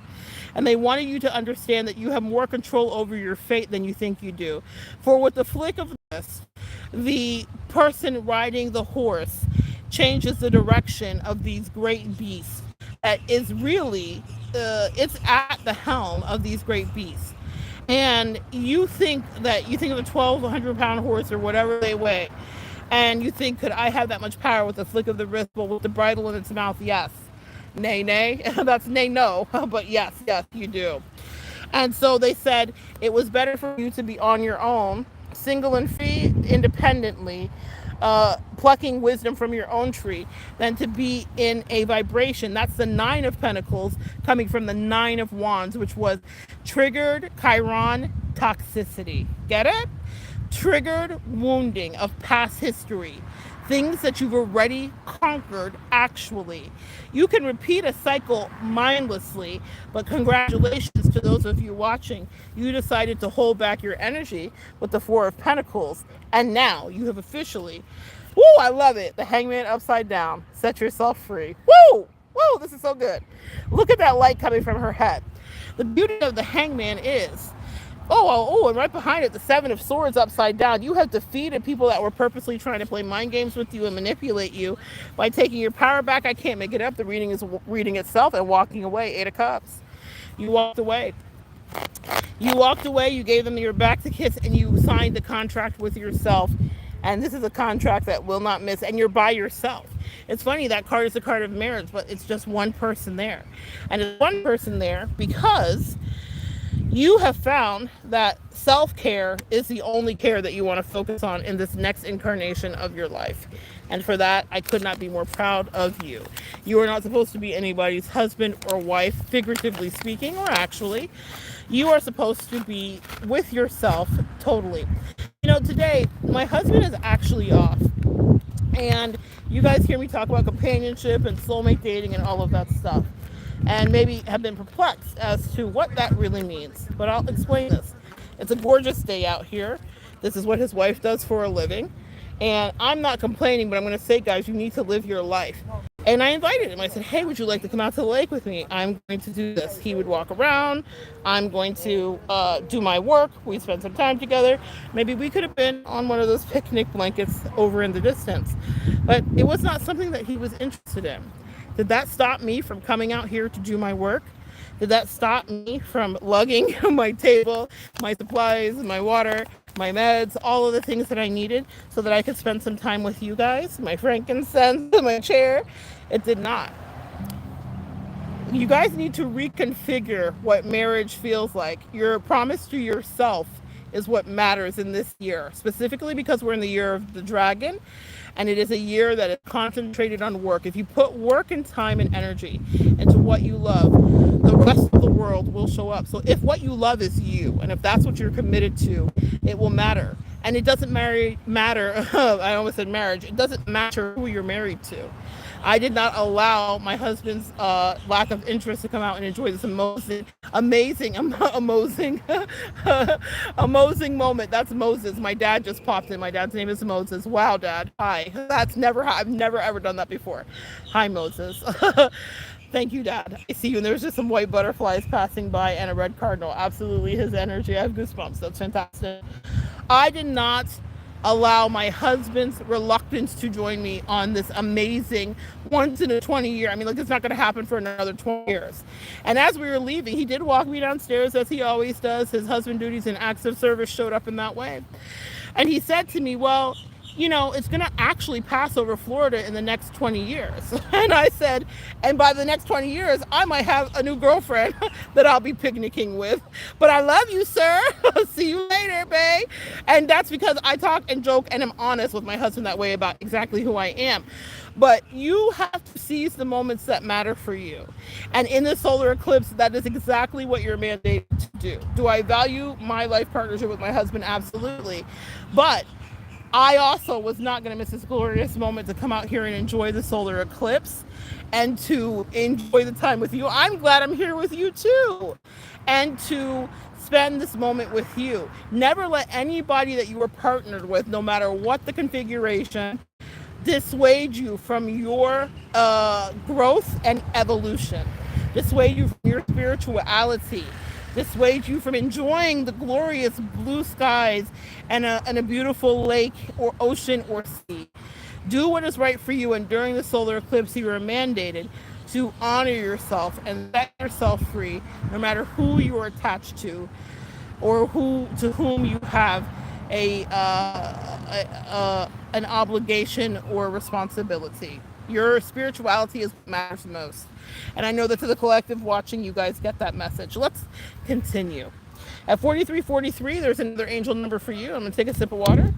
And they wanted you to understand that you have more control over your fate than you think you do. For with the flick of this, the person riding the horse changes the direction of these great beasts. That is really, it's at the helm of these great beasts. And you think of a 1,200-pound horse or whatever they weigh, and you think, could I have that much power with the flick of the wrist, but with the bridle in its mouth? Yes. Nay, nay. That's nay, no. But yes, you do. And so they said it was better for you to be on your own, single and free, independently, plucking wisdom from your own tree, than to be in a vibration. That's the Nine of Pentacles coming from the Nine of Wands, which was triggered Chiron toxicity. Get it? Triggered wounding of past history. Things that you've already conquered, actually. You can repeat a cycle mindlessly, but congratulations to those of you watching. You decided to hold back your energy with the Four of Pentacles, and now you have officially, woo, I love it, the Hangman upside down. Set yourself free. Woo! Woo, this is so good. Look at that light coming from her head. The beauty of the Hangman is And right behind it, the Seven of Swords upside down. You have defeated people that were purposely trying to play mind games with you and manipulate you by taking your power back. I can't make it up. The reading is reading itself and walking away. Eight of Cups. You walked away. You walked away. You gave them your back to kiss, and you signed the contract with yourself. And this is a contract that will not miss. And you're by yourself. It's funny, that card is a card of marriage, but it's just one person there. And it's one person there because you have found that self-care is the only care that you want to focus on in this next incarnation of your life. And for that, I could not be more proud of you. You are not supposed to be anybody's husband or wife, figuratively speaking, or actually. You are supposed to be with yourself totally. Today, my husband is actually off. And you guys hear me talk about companionship and soulmate dating and all of that stuff, and maybe have been perplexed as to what that really means. But I'll explain this. It's a gorgeous day out here. This is what his wife does for a living. And I'm not complaining, but I'm going to say, guys, you need to live your life. And I invited him. I said, hey, would you like to come out to the lake with me? I'm going to do this. He would walk around. I'm going to do my work. We spend some time together. Maybe we could have been on one of those picnic blankets over in the distance. But it was not something that he was interested in. Did that stop me from coming out here to do my work? Did that stop me from lugging my table, my supplies, my water, my meds, all of the things that I needed so that I could spend some time with you guys, my frankincense, my chair? It did not. You guys need to reconfigure what marriage feels like. Your promise to yourself is what matters in this year, specifically because we're in the year of the dragon, and it is a year that is concentrated on work. If you put work and time and energy into what you love, the rest of the world will show up. So if what you love is you, and if that's what you're committed to, it will matter. And it doesn't matter, I almost said marriage, it doesn't matter who you're married to. I did not allow my husband's lack of interest to come out and enjoy this amazing moment. That's Moses. My dad just popped in. My dad's name is Moses. Wow, Dad. Hi. I've never ever done that before. Hi, Moses. Thank you, Dad. I see you. And there's just some white butterflies passing by and a red cardinal. Absolutely his energy. I have goosebumps. That's fantastic. I did not allow my husband's reluctance to join me on this amazing once in a 20 year. I mean, look, it's not going to happen for another 20 years. And as we were leaving, he did walk me downstairs as he always does. His husband duties and acts of service showed up in that way. And he said to me, well, it's going to actually pass over Florida in the next 20 years. And I said, and by the next 20 years, I might have a new girlfriend that I'll be picnicking with. But I love you, sir. See you later, babe. And that's because I talk and joke and am honest with my husband that way about exactly who I am. But you have to seize the moments that matter for you. And in the solar eclipse, that is exactly what you're mandated to do. Do I value my life partnership with my husband? Absolutely. But I also was not going to miss this glorious moment to come out here and enjoy the solar eclipse and to enjoy the time with you. I'm glad I'm here with you too. And to spend this moment with you. Never let anybody that you were partnered with, no matter what the configuration, dissuade you from your growth and evolution. Dissuade you from your spirituality. Dissuade you from enjoying the glorious blue skies and a beautiful lake or ocean or sea. Do what is right for you, and during the solar eclipse you are mandated to honor yourself and set yourself free, no matter who you are attached to or to whom you have an obligation or responsibility. Your spirituality is what matters most. And I know that to the collective watching, you guys get that message. Let's continue. At 4343, there's another angel number for you. I'm going to take a sip of water,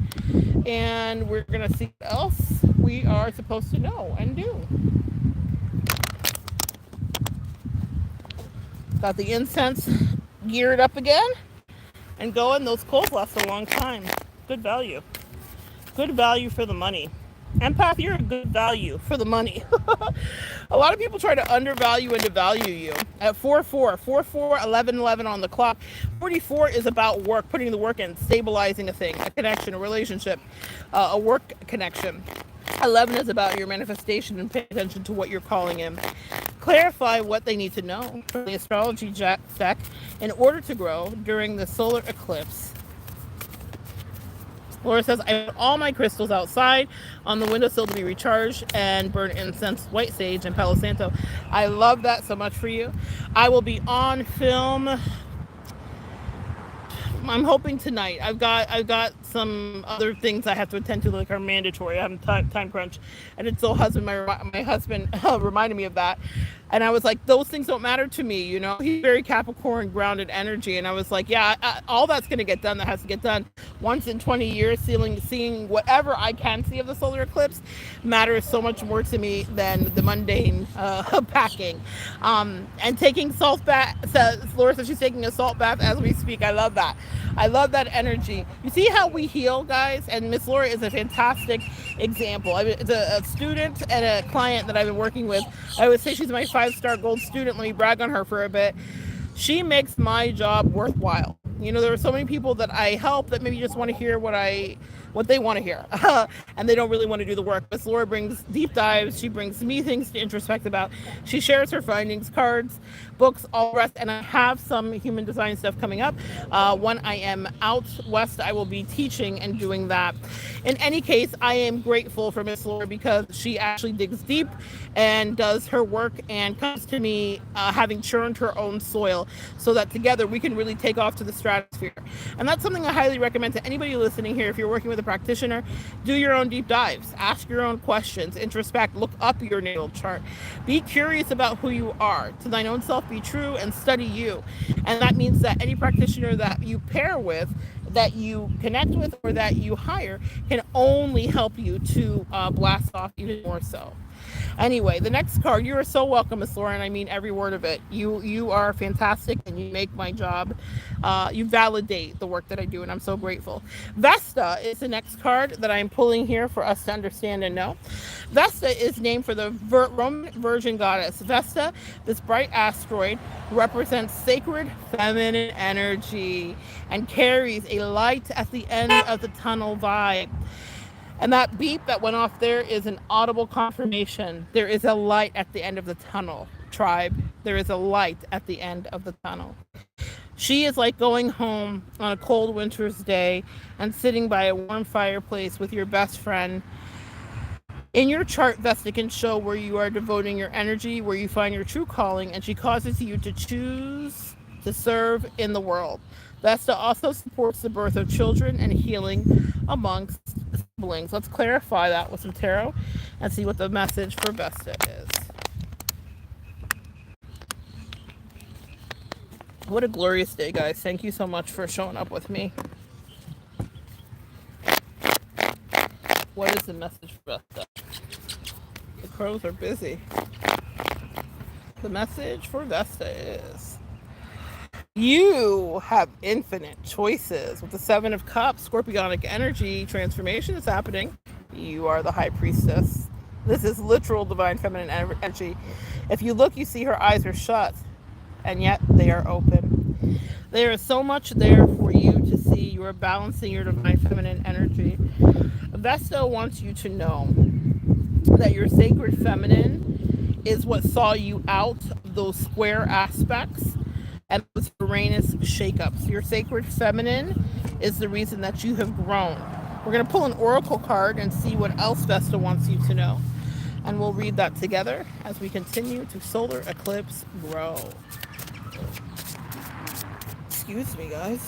and we're going to see what else we are supposed to know and do. Got the incense geared up again and going. Those coals last a long time. Good value. Good value for the money. Empath, you're a good value for the money. A lot of people try to undervalue and devalue you. At 44, 11 on the clock. 44 is about work, putting the work in, stabilizing a thing, a connection, a relationship, a work connection. 11 is about your manifestation and paying attention to what you're calling in. clarify what they need to know from the astrology deck in order to grow during the solar eclipse. Laura says, I put all my crystals outside on the windowsill to be recharged and burn incense, white sage, and Palo Santo. I love that so much for you. I will be on film. I'm hoping tonight. I've got some other things I have to attend to, like are mandatory. I have time crunch, and it's so my husband reminded me of that, and I was like, those things don't matter to me. You know, he's very Capricorn, grounded energy, and I was like, yeah, all that's gonna get done. That has to get done once in 20 years. Seeing whatever I can see of the solar eclipse matters so much more to me than the mundane packing. And taking salt bath. Laura says she's taking a salt bath as we speak. I love that. I love that energy. You see how we heal, guys? And Miss Laura is a fantastic example. It's a student and a client that I've been working with. I would say she's my 5-star gold student. Let me brag on her for a bit. She makes my job worthwhile. You know, there are so many people that I help that maybe just want to hear what they want to hear, and they don't really want to do the work. Miss Laura brings deep dives. She brings me things to introspect about. She shares her findings, cards, books, all the rest. And I have some human design stuff coming up. When I am out west, I will be teaching and doing that. In any case, I am grateful for Miss Laura because she actually digs deep and does her work and comes to me having churned her own soil so that together we can really take off to the stratosphere. And that's something I highly recommend to anybody listening here. If you're working with a practitioner, do your own deep dives, ask your own questions, introspect, look up your natal chart, be curious about who you are, to thine own self be true, and study you. And that means that any practitioner that you pair with, that you connect with, or that you hire can only help you to blast off even more so. Anyway, the next card, you are so welcome, Miss Laura, and I mean every word of it. You are fantastic, and you make my job, you validate the work that I do, and I'm so grateful. Vesta is the next card that I'm pulling here for us to understand and know. Vesta is named for the Roman Virgin goddess. Vesta, this bright asteroid, represents sacred feminine energy and carries a light at the end of the tunnel vibe. And that beep that went off there is an audible confirmation. There is a light at the end of the tunnel, tribe. There is a light at the end of the tunnel. She is like going home on a cold winter's day and sitting by a warm fireplace with your best friend. In your chart, Vesta can show where you are devoting your energy, where you find your true calling, and she causes you to choose to serve in the world. Vesta also supports the birth of children and healing amongst siblings. Let's clarify that with some tarot and see what the message for Vesta is. What a glorious day, guys. Thank you so much for showing up with me. What is the message for Vesta? The crows are busy. The message for Vesta is: you have infinite choices. With the 7 of Cups, scorpionic energy transformation is happening. You are the high priestess. This is literal divine feminine energy. If you look, you see her eyes are shut, and yet they are open. There is so much there for you to see. You are balancing your divine feminine energy. Vesta wants you to know that your sacred feminine is what saw you out of those square aspects and those Uranus shakeups. Your sacred feminine is the reason that you have grown. We're going to pull an oracle card and see what else Vesta wants you to know. And we'll read that together as we continue to solar eclipse grow. Excuse me, guys.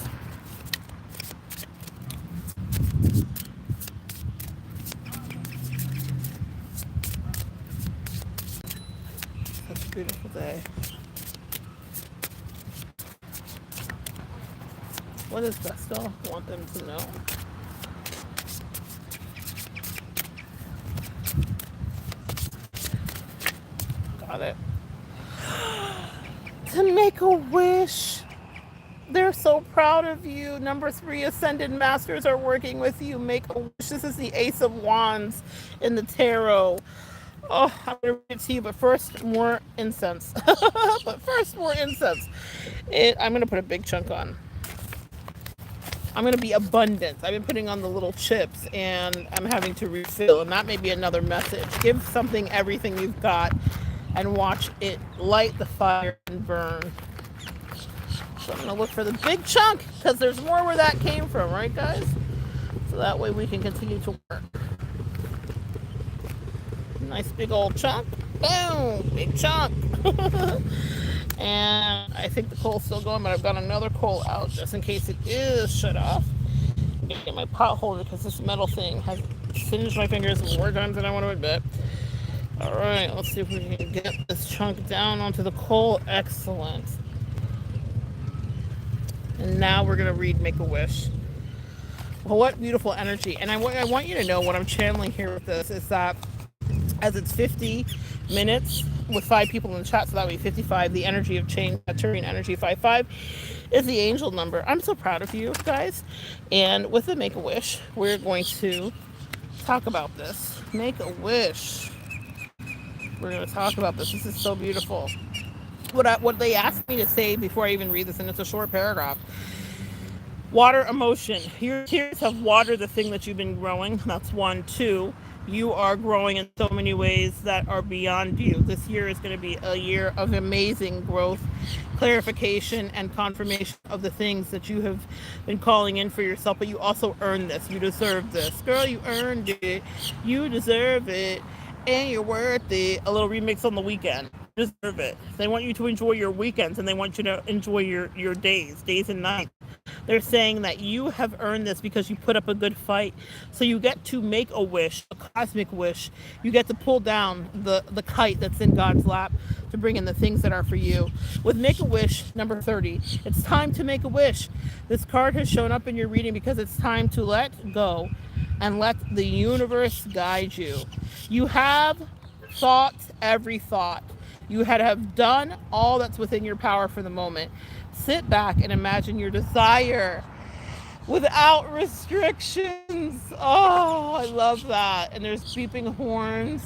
Such a beautiful day. What does Vesta want them to know? Got it. To make a wish. They're so proud of you. Number 3, Ascended Masters are working with you. Make a wish. This is the Ace of Wands in the tarot. Oh, I'm going to read it to you, but first, more incense. I'm going to put a big chunk on. I'm going to be abundant. I've been putting on the little chips, and I'm having to refill, and that may be another message. Give something everything you've got, and watch it light the fire and burn. So I'm going to look for the big chunk because there's more where that came from, right, guys? So that way we can continue to work. Nice big old chunk. Boom! Big chunk. And I think the coal's still going, but I've got another coal out just in case it is shut off. Get my pot holder because this metal thing has singed my fingers more times than I want to admit. Alright, let's see if we can get this chunk down onto the coal. Excellent. And now we're going to read Make-A-Wish. Well, what beautiful energy. And I want you to know what I'm channeling here with this is that as it's 50 minutes with 5 people in the chat, so that would be 55, the energy of change, Turing energy 55 is the angel number. I'm so proud of you guys. And with the Make-A-Wish, we're going to talk about this. Make-A-Wish. We're going to talk about this. This is so beautiful. What they asked me to say before I even read this, and it's a short paragraph. Water emotion. Your tears have watered the thing that you've been growing. That's 1. 2, you are growing in so many ways that are beyond you. This year is going to be a year of amazing growth, clarification, and confirmation of the things that you have been calling in for yourself. But you also earned this. You deserve this. Girl, you earned it. You deserve it. And you're worth it. A little remix on the weekend. You deserve it. They want you to enjoy your weekends, and they want you to enjoy your days and nights. They're saying that you have earned this because you put up a good fight. So you get to make a wish, a cosmic wish. You get to pull down the kite that's in God's lap to bring in the things that are for you. With Make-A-Wish, number 30, it's time to make a wish. This card has shown up in your reading because it's time to let go and let the universe guide you. You have thought every thought. You have done all that's within your power for the moment. Sit back and imagine your desire without restrictions. Oh, I love that. And there's beeping horns.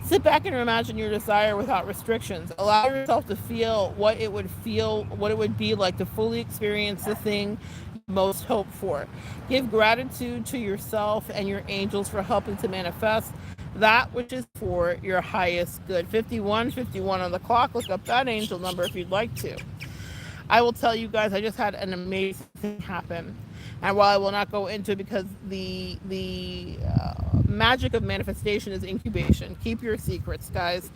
Sit back and imagine your desire without restrictions. Allow yourself to feel what it would be like to fully experience the thing you most hope for. Give gratitude to yourself and your angels for helping to manifest that which is for your highest good. 51 on the clock. Look up that angel number if you'd like to. I will tell you guys, I just had an amazing thing happen. And while I will not go into it because the magic of manifestation is incubation. Keep your secrets, guys.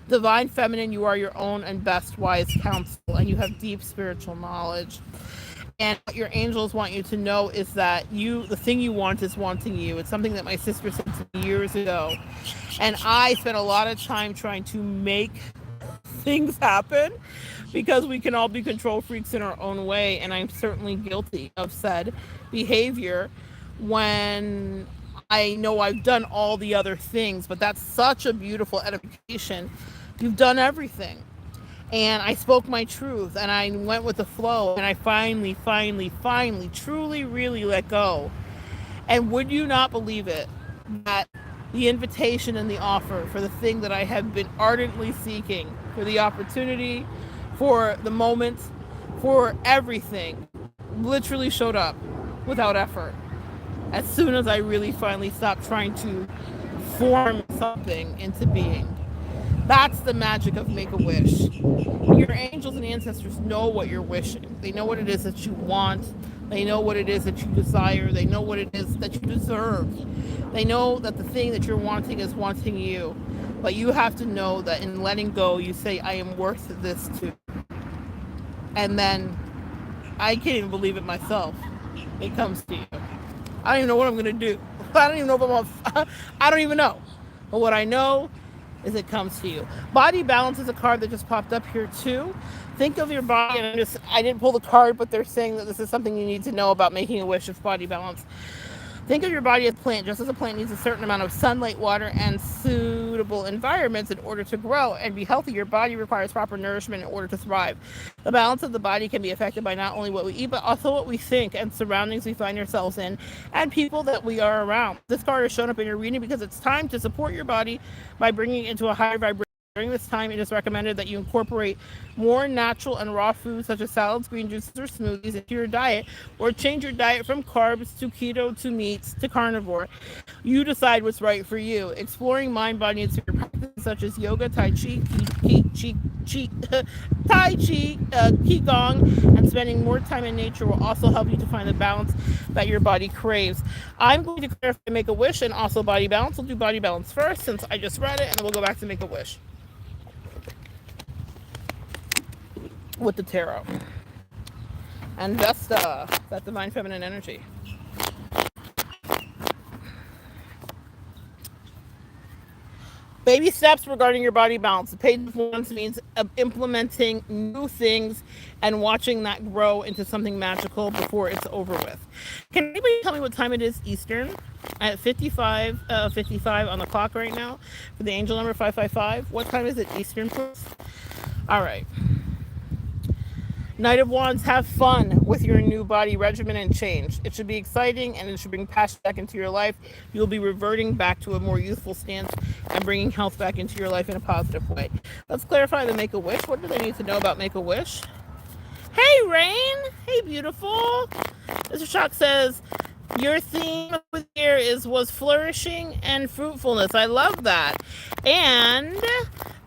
Divine feminine, you are your own and best wise counsel, and you have deep spiritual knowledge. And what your angels want you to know is that the thing you want is wanting you. It's something that my sister said to me years ago. And I spent a lot of time trying to make things happen because we can all be control freaks in our own way. And I'm certainly guilty of said behavior when I know I've done all the other things. But that's such a beautiful edification. You've done everything. And I spoke my truth and I went with the flow and I finally, truly, really let go. And would you not believe it, that the invitation and the offer for the thing that I have been ardently seeking, for the opportunity, for the moment, for everything, literally showed up without effort. As soon as I really finally stopped trying to form something into being. That's the magic of Make-A-Wish. Your angels and ancestors know what you're wishing. They know what it is that you want. They know what it is that you desire. They know what it is that you deserve. They know that the thing that you're wanting is wanting you. But you have to know that in letting go, you say, I am worth this too. And then, I can't even believe it myself. It comes to you. I don't even know what I'm going to do. I don't even know if I don't even know. But what I know is it comes to you. Body balance is a card that just popped up here too. Think of your body, and I didn't pull the card, but they're saying that this is something you need to know about making a wish. It's body balance. Think of your body as a plant. Just as a plant needs a certain amount of sunlight, water, and suitable environments in order to grow and be healthy, your body requires proper nourishment in order to thrive. The balance of the body can be affected by not only what we eat, but also what we think and surroundings we find ourselves in and people that we are around. This card has shown up in your reading because it's time to support your body by bringing it into a higher vibration. During this time, it is recommended that you incorporate more natural and raw foods such as salads, green juices, or smoothies into your diet, or change your diet from carbs to keto to meats to carnivore. You decide what's right for you. Exploring mind, body, and spirit practices such as yoga, tai chi, qigong, and spending more time in nature will also help you to find the balance that your body craves. I'm going to clarify Make a Wish and also Body Balance. We'll do Body Balance first since I just read it, and then we'll go back to Make a Wish with the tarot. And Vesta, that divine feminine energy. Baby steps regarding your body balance. The page of wands means implementing new things and watching that grow into something magical before it's over with. Can anybody tell me what time it is Eastern? At 55 on the clock right now for the angel number 555. What time is it Eastern, please? All right. Knight of Wands, have fun with your new body regimen and change. It should be exciting and it should bring passion back into your life. You'll be reverting back to a more youthful stance and bringing health back into your life in a positive way. Let's clarify the Make a Wish. What do they need to know about Make a Wish? Hey, Rain. Hey, beautiful. Mr. Shock says, your theme of the year was flourishing and fruitfulness. I love that. And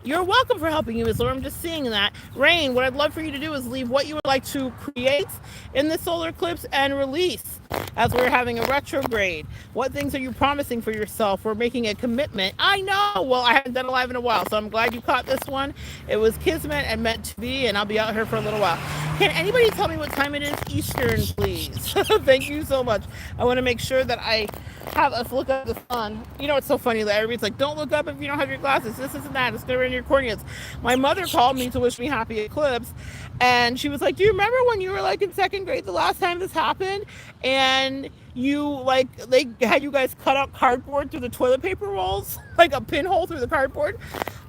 you're welcome for helping you, Miss Laura. I'm just seeing that. Rain, what I'd love for you to do is leave what you would like to create in the solar eclipse and release as we're having a retrograde. What things are you promising for yourself? We're making a commitment. I know. Well, I haven't done a live in a while, so I'm glad you caught this one. It was kismet and meant to be, and I'll be out here for a little while. Can anybody tell me what time it is Eastern, please? Thank you so much. I want to make sure that I have us look up the sun. You know, it's so funny that everybody's like, don't look up if you don't have your glasses. This isn't that. It's going to rain your corneas. My mother called me to wish me happy eclipse. And she was like, do you remember when you were like in second grade the last time this happened? And you like, they had you guys cut out cardboard through the toilet paper rolls? Like a pinhole through the cardboard?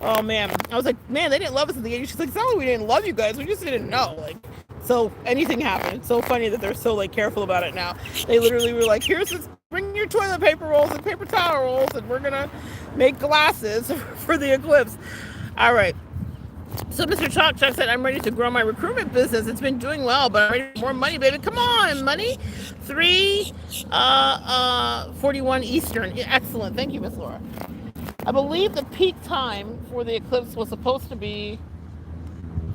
Oh man. I was like, man, they didn't love us in the 80s. She's like, it's not like we didn't love you guys. We just didn't know. Like, so anything happened. It's so funny that they're so like careful about it now. They literally were like, here's this, bring your toilet paper rolls and paper towel rolls and we're gonna make glasses for the eclipse. All right. So Mr. Chuck said, I'm ready to grow my recruitment business. It's been doing well, but I'm ready for more money, baby. Come on, money. 41 Eastern. Yeah, excellent. Thank you, Miss Laura. I believe the peak time for the eclipse was supposed to be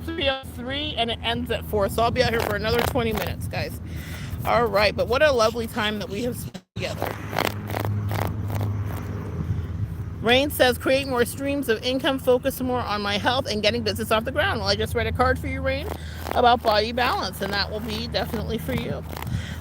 3:03 and it ends at 4. So I'll be out here for another 20 minutes, guys. All right, but what a lovely time that we have spent together. Rain says, create more streams of income, focus more on my health and getting business off the ground. Well, I just read a card for you, Rain, about body balance, and that will be definitely for you.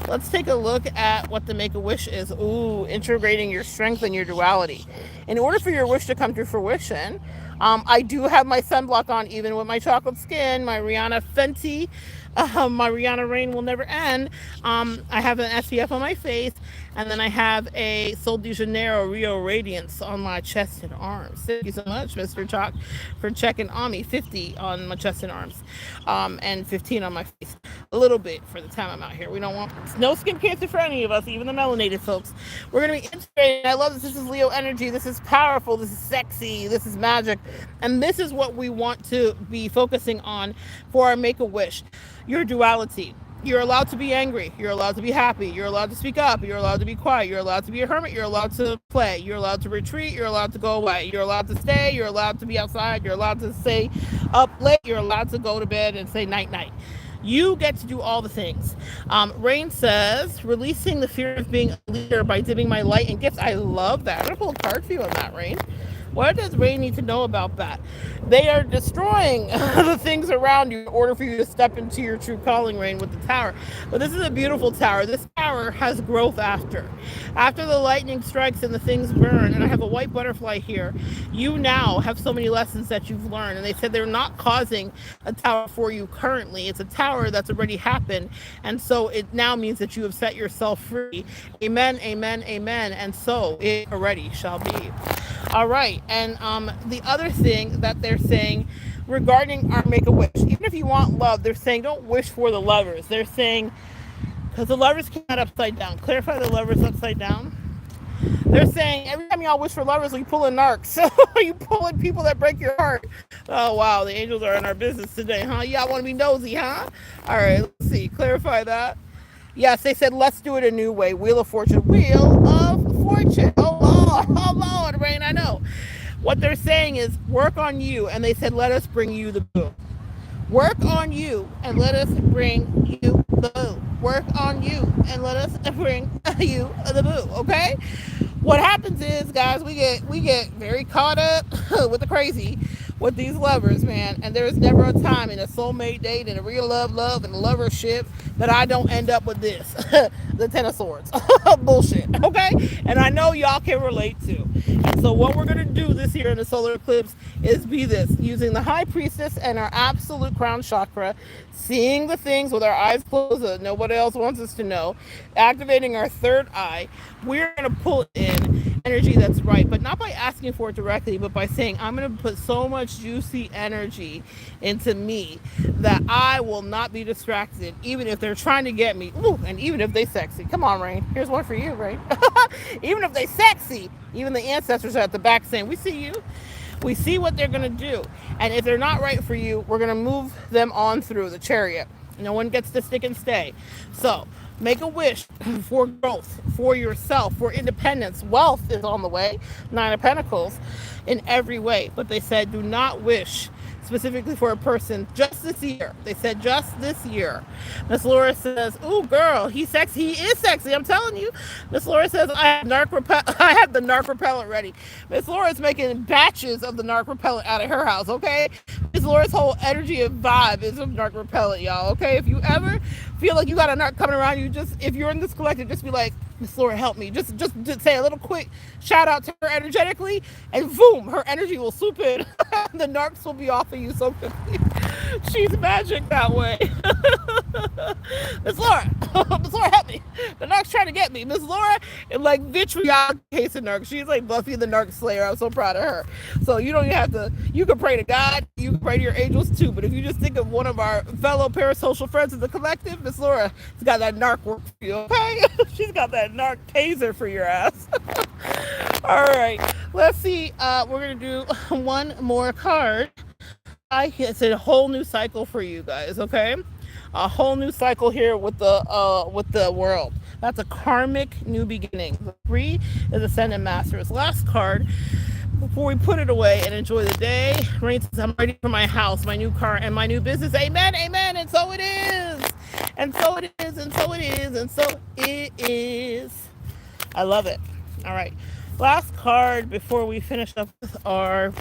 Let's take a look at what the Make-A-Wish is. Ooh, integrating your strength and your duality. In order for your wish to come to fruition, I do have my sunblock on, even with my chocolate skin, my Rihanna Fenty, my Rihanna Rain will never end. I have an SPF on my face, and then I have a Sol de Janeiro Rio Radiance on my chest and arms. Thank you so much, Mr. Chalk, for checking on me. 50 on my chest and arms, and 15 on my face. A little bit for the time I'm out here. We don't want no skin cancer for any of us, even the melanated folks. We're going to be integrated. I love this. This is Leo energy. This is powerful. This is sexy. This is magic. And this is what we want to be focusing on for our Make-A-Wish. Your duality. You're allowed to be angry. You're allowed to be happy. You're allowed to speak up. You're allowed to be quiet. You're allowed to be a hermit. You're allowed to play. You're allowed to retreat. You're allowed to go away. You're allowed to stay. You're allowed to be outside. You're allowed to stay up late. You're allowed to go to bed and say night night. You get to do all the things. Rain says, releasing the fear of being a leader by dimming my light and gifts. I love that. I'm going to pull a card for you on that, Rain. What does Rain need to know about that? They are destroying the things around you in order for you to step into your true calling, Rain, with the tower. But this is a beautiful tower. This tower has growth after. After the lightning strikes and the things burn, and I have a white butterfly here, you now have so many lessons that you've learned. And they said they're not causing a tower for you currently. It's a tower that's already happened. And so it now means that you have set yourself free. Amen, amen, amen. And so it already shall be. All right. And the other thing that they're saying regarding our Make-A-Wish, even if you want love, they're saying don't wish for the lovers. They're saying, because the lovers came out upside down. Clarify the lovers upside down. They're saying every time y'all wish for lovers, we pull in narcs. You pull in people that break your heart. Oh wow, the angels are in our business today, huh? Y'all want to be nosy, huh? All right, let's see. Clarify that. Yes, they said let's do it a new way. Wheel of Fortune. Wheel of Fortune. Oh Lord, Rain, I know. What they're saying is work on you, and they said let us bring you the boo. Work on you and let us bring you the boo. Work on you and let us bring you the boo. Okay? What happens is, guys, we get very caught up with the crazy with these lovers, man. And there's never a time in a soulmate date and a real love and a lovership that I don't end up with this, the Ten of Swords, bullshit. Okay, and I know y'all can relate to. And so what we're gonna do this year in the solar eclipse is be this, using the High Priestess and our absolute crown chakra, seeing the things with our eyes closed that nobody else wants us to know, activating our third eye. We're going to pull in energy that's right, but not by asking for it directly, but by saying, I'm going to put so much juicy energy into me that I will not be distracted, even if they're trying to get me. Ooh, and even if they sexy. Come on, Rain. Here's one for you, Rain. Even if they sexy, even the ancestors are at the back saying, we see you. We see what they're going to do. And if they're not right for you, we're going to move them on through the chariot. No one gets to stick and stay. So make a wish for growth, for yourself, for independence. Wealth is on the way, Nine of Pentacles, in every way. But they said do not wish specifically for a person just this year. They said just this year. Miss Laura says, ooh, girl, he's sexy. He is sexy. I'm telling you. Miss Laura says, I have the narc repellent ready. Miss Laura's making batches of the narc repellent out of her house, okay? Miss Laura's whole energy and vibe is of narc repellent, y'all, okay? If you ever feel like you got a narc coming around you, just, if you're in this collective, just be like, Miss Laura, help me. Just say a little quick shout out to her energetically, and boom, her energy will swoop in. The narcs will be off of you so quickly. She's magic that way. Miss Laura, Miss Laura, help me. The narc's trying to get me. Miss Laura, in like vitriolic case of narc. She's like Buffy the Narc Slayer. I'm so proud of her. So you don't even have to. You can pray to God. You can pray to your angels too. But if you just think of one of our fellow parasocial friends in the collective, Miss Laura has got that narc work for you. Okay, she's got that narc taser for your ass. All right, let's see. We're gonna do one more card. It's a whole new cycle for you guys. Okay, a whole new cycle here with the world. That's a karmic new beginning. The 3 is Ascendant Masters. Last card before we put it away and enjoy the day. Rain says, I'm ready for my house, my new car, and my new business. Amen, amen. And so it is. And so it is. And so it is. And so it is. I love it. All right. Last card before we finish up with our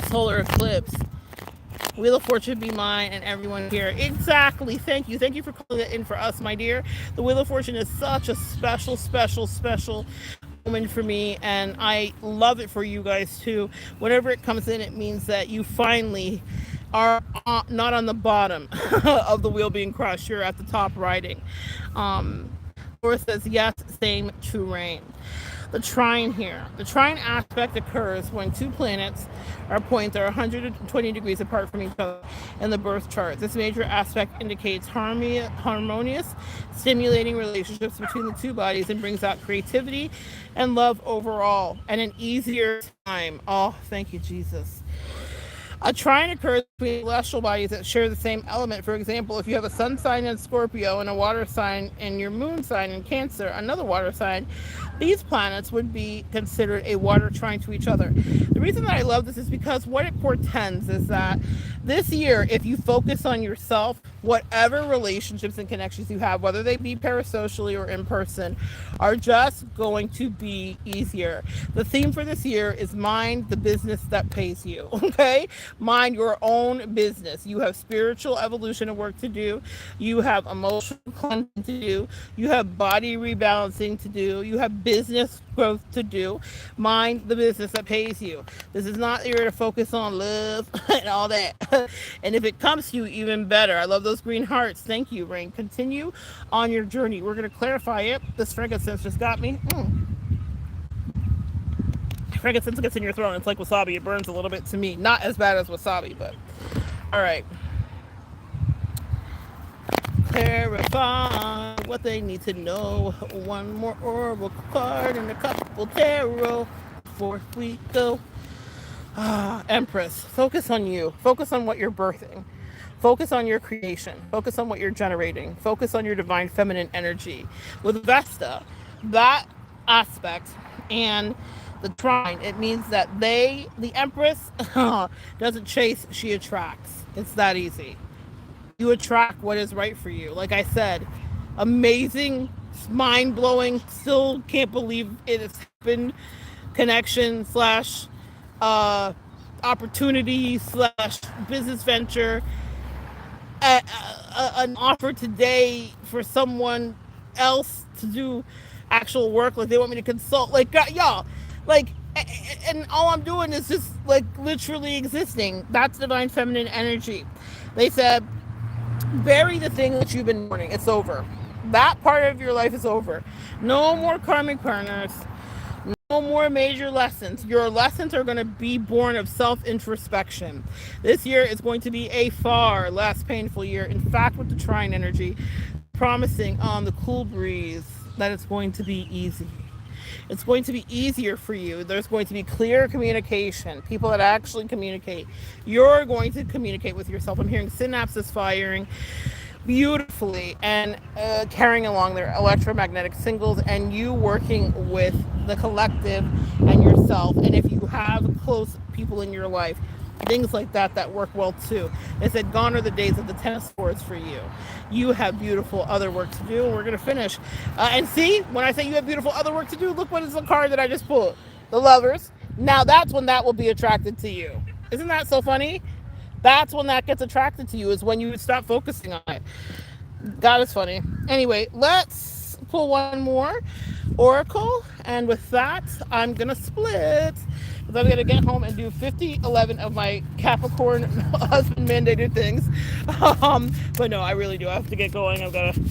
solar eclipse. Wheel of Fortune be mine and everyone here. Exactly. Thank you. Thank you for calling it in for us, my dear. The Wheel of Fortune is such a special moment for me, and I love it for you guys too. Whenever it comes in, it means that you finally are not on the bottom of the wheel being crushed. You're at the top riding. Laura says, yes, same, true, Rain. The trine here. The trine aspect occurs when two planets or points are 120 degrees apart from each other in the birth chart. This major aspect indicates harmonious, stimulating relationships between the two bodies and brings out creativity and love overall and an easier time. Oh, thank you, Jesus. A trine occurs between celestial bodies that share the same element. For example, if you have a sun sign in Scorpio and a water sign and your moon sign in Cancer, another water sign, these planets would be considered a water trine to each other. The reason that I love this is because what it portends is that this year, if you focus on yourself, whatever relationships and connections you have, whether they be parasocially or in person, are just going to be easier. The theme for this year is mind the business that pays you, okay? Mind your own business. You have spiritual evolution and work to do. You have emotional cleansing to do. You have body rebalancing to do. You have business growth to do. Mind the business that pays you. This is not here to focus on love and all that. And if it comes to you, even better. I love those green hearts. Thank you, Rain. Continue on your journey. We're going to clarify it. This frankincense just got me. Frankincense gets in your throat. It's like wasabi. It burns a little bit to me. Not as bad as wasabi, but all right. clarify what they need to know. One more oracle card and a couple tarot before we go. Empress, focus on you. Focus on what you're birthing. Focus on your creation. Focus on what you're generating. Focus on your divine feminine energy. With Vesta, that aspect and the trine, it means that the Empress, doesn't chase, she attracts. It's that easy. You attract what is right for you. Like I said, amazing, mind blowing, still can't believe it has happened. Connection slash opportunity slash business venture, an offer today for someone else to do actual work. Like they want me to consult. Like y'all, like, and all I'm doing is just like literally existing. That's divine feminine energy. They said, bury the thing that you've been mourning. It's over. That part of your life is over. No more karmic partners. No more major lessons. Your lessons are going to be born of self-introspection. This year is going to be a far less painful year. In fact, with the trine energy, promising on the cool breeze that it's going to be easy. It's going to be easier for you. There's going to be clear communication. People that actually communicate. You're going to communicate with yourself. I'm hearing synapses firing beautifully and carrying along their electromagnetic signals, and you working with the collective and yourself. And if you have close people in your life, things like that work well too. They said, gone are the days of the tennis courts for you. You have beautiful other work to do. We're going to finish. And see, when I say you have beautiful other work to do, look what is the card that I just pulled. The Lovers. Now that's when that will be attracted to you. Isn't that so funny? That's when that gets attracted to you, is when you stop focusing on it. God is funny. Anyway, let's pull one more oracle. And with that, I'm going to split. Because I'm going to get home and do 11 of my Capricorn husband mandated things. But no, I really do. I have to get going. I've got to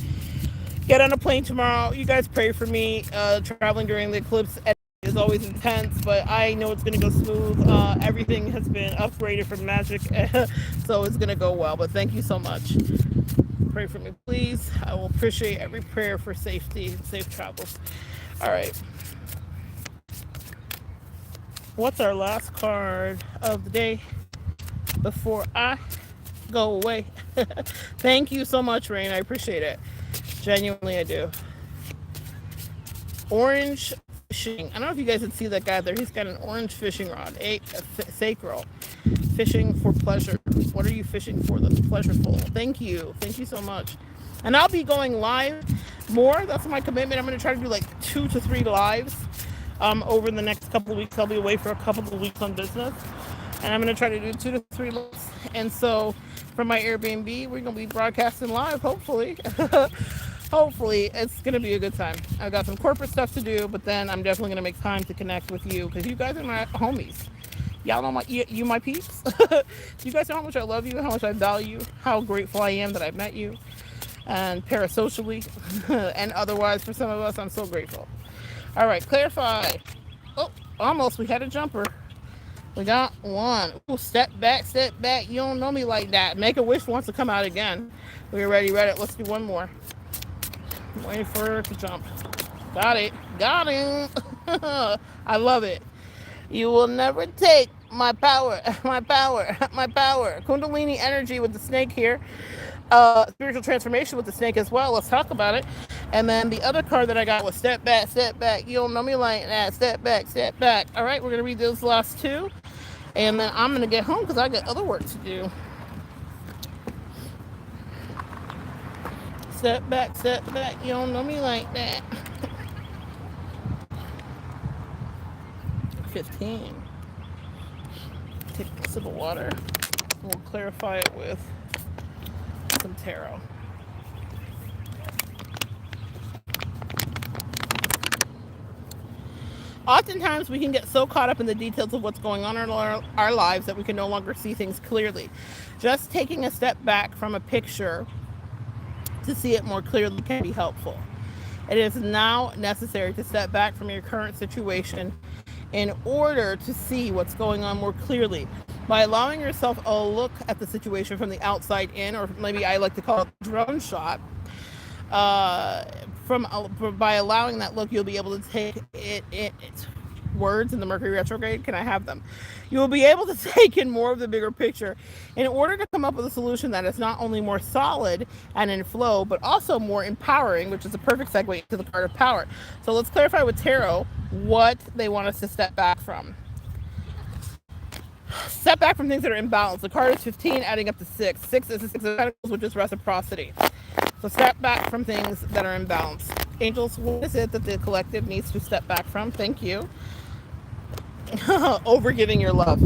get on a plane tomorrow. You guys pray for me. Traveling during the eclipse is always intense, but I know it's going to go smooth. Everything has been upgraded from magic, so it's going to go well. But thank you so much. Pray for me, please. I will appreciate every prayer for safety and safe travels. All right. What's our last card of the day before I go away? Thank you so much, Rain. I appreciate it. Genuinely, I do. Orange fishing. I don't know if you guys can see that guy there. He's got an orange fishing rod, sacral. Fishing for pleasure. What are you fishing for that's pleasureful? Thank you. Thank you so much. And I'll be going live more. That's my commitment. I'm going to try to do like 2 to 3 lives over the next couple of weeks. I'll be away for a couple of weeks on business. And I'm going to try to do 2 to 3 lives. And so from my Airbnb, we're going to be broadcasting live, hopefully. Hopefully, it's going to be a good time. I've got some corporate stuff to do, but then I'm definitely going to make time to connect with you because you guys are my homies. Y'all know you my peeps. You guys know how much I love you, how much I value, how grateful I am that I've met you. And parasocially and otherwise, for some of us, I'm so grateful. All right, clarify. Oh, almost. We had a jumper. We got one. Ooh, step back, step back. You don't know me like that. Make a Wish wants to come out again. We're ready, ready. Let's do one more. I'm waiting for her to jump. Got it. Got him. I love it. You will never take my power, my power, my power. Kundalini energy with the snake here. Spiritual transformation with the snake as well. Let's talk about it. And then the other card that I got was step back, step back. You don't know me like that. Step back, step back. All right, we're going to read those last 2. And then I'm going to get home because I got other work to do. Step back, you don't know me like that. 15. Take a sip of water. We'll clarify it with some tarot. Oftentimes we can get so caught up in the details of what's going on in our lives that we can no longer see things clearly. Just taking a step back from a picture to see it more clearly can be helpful. It is now necessary to step back from your current situation in order to see what's going on more clearly. By allowing yourself a look at the situation from the outside in, or maybe I like to call it a drone shot, uh, by allowing that look, you'll be able to take it words in the Mercury retrograde. Can I have them? You will be able to take in more of the bigger picture in order to come up with a solution that is not only more solid and in flow, but also more empowering, which is a perfect segue into the card of power. So let's clarify with tarot what they want us to step back from. Step back from things that are imbalanced. The card is 15, adding up to 6. 6 is the 6 of Pentacles, which is reciprocity. So step back from things that are imbalanced. Angels, what is it that the collective needs to step back from? Thank you. Overgiving your love.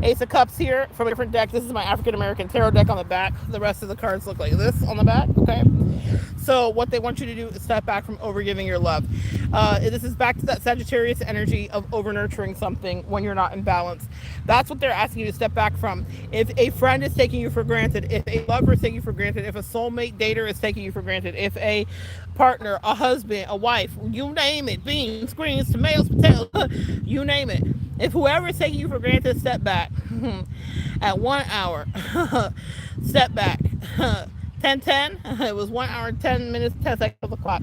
Ace of Cups here from a different deck. This is my African American tarot deck on the back. The rest of the cards look like this on the back, okay? So what they want you to do is step back from overgiving your love. This is back to that Sagittarius energy of over nurturing something when you're not in balance. That's what they're asking you to step back from. If a friend is taking you for granted, if a lover is taking you for granted, if a soulmate dater is taking you for granted, if a partner, a husband, a wife, you name it, beans, greens, tomatoes, potatoes, you name it. If whoever is taking you for granted, step back. At 1 hour, step back. 10:10. It was 1 hour, 10 minutes, 10 seconds of the clock.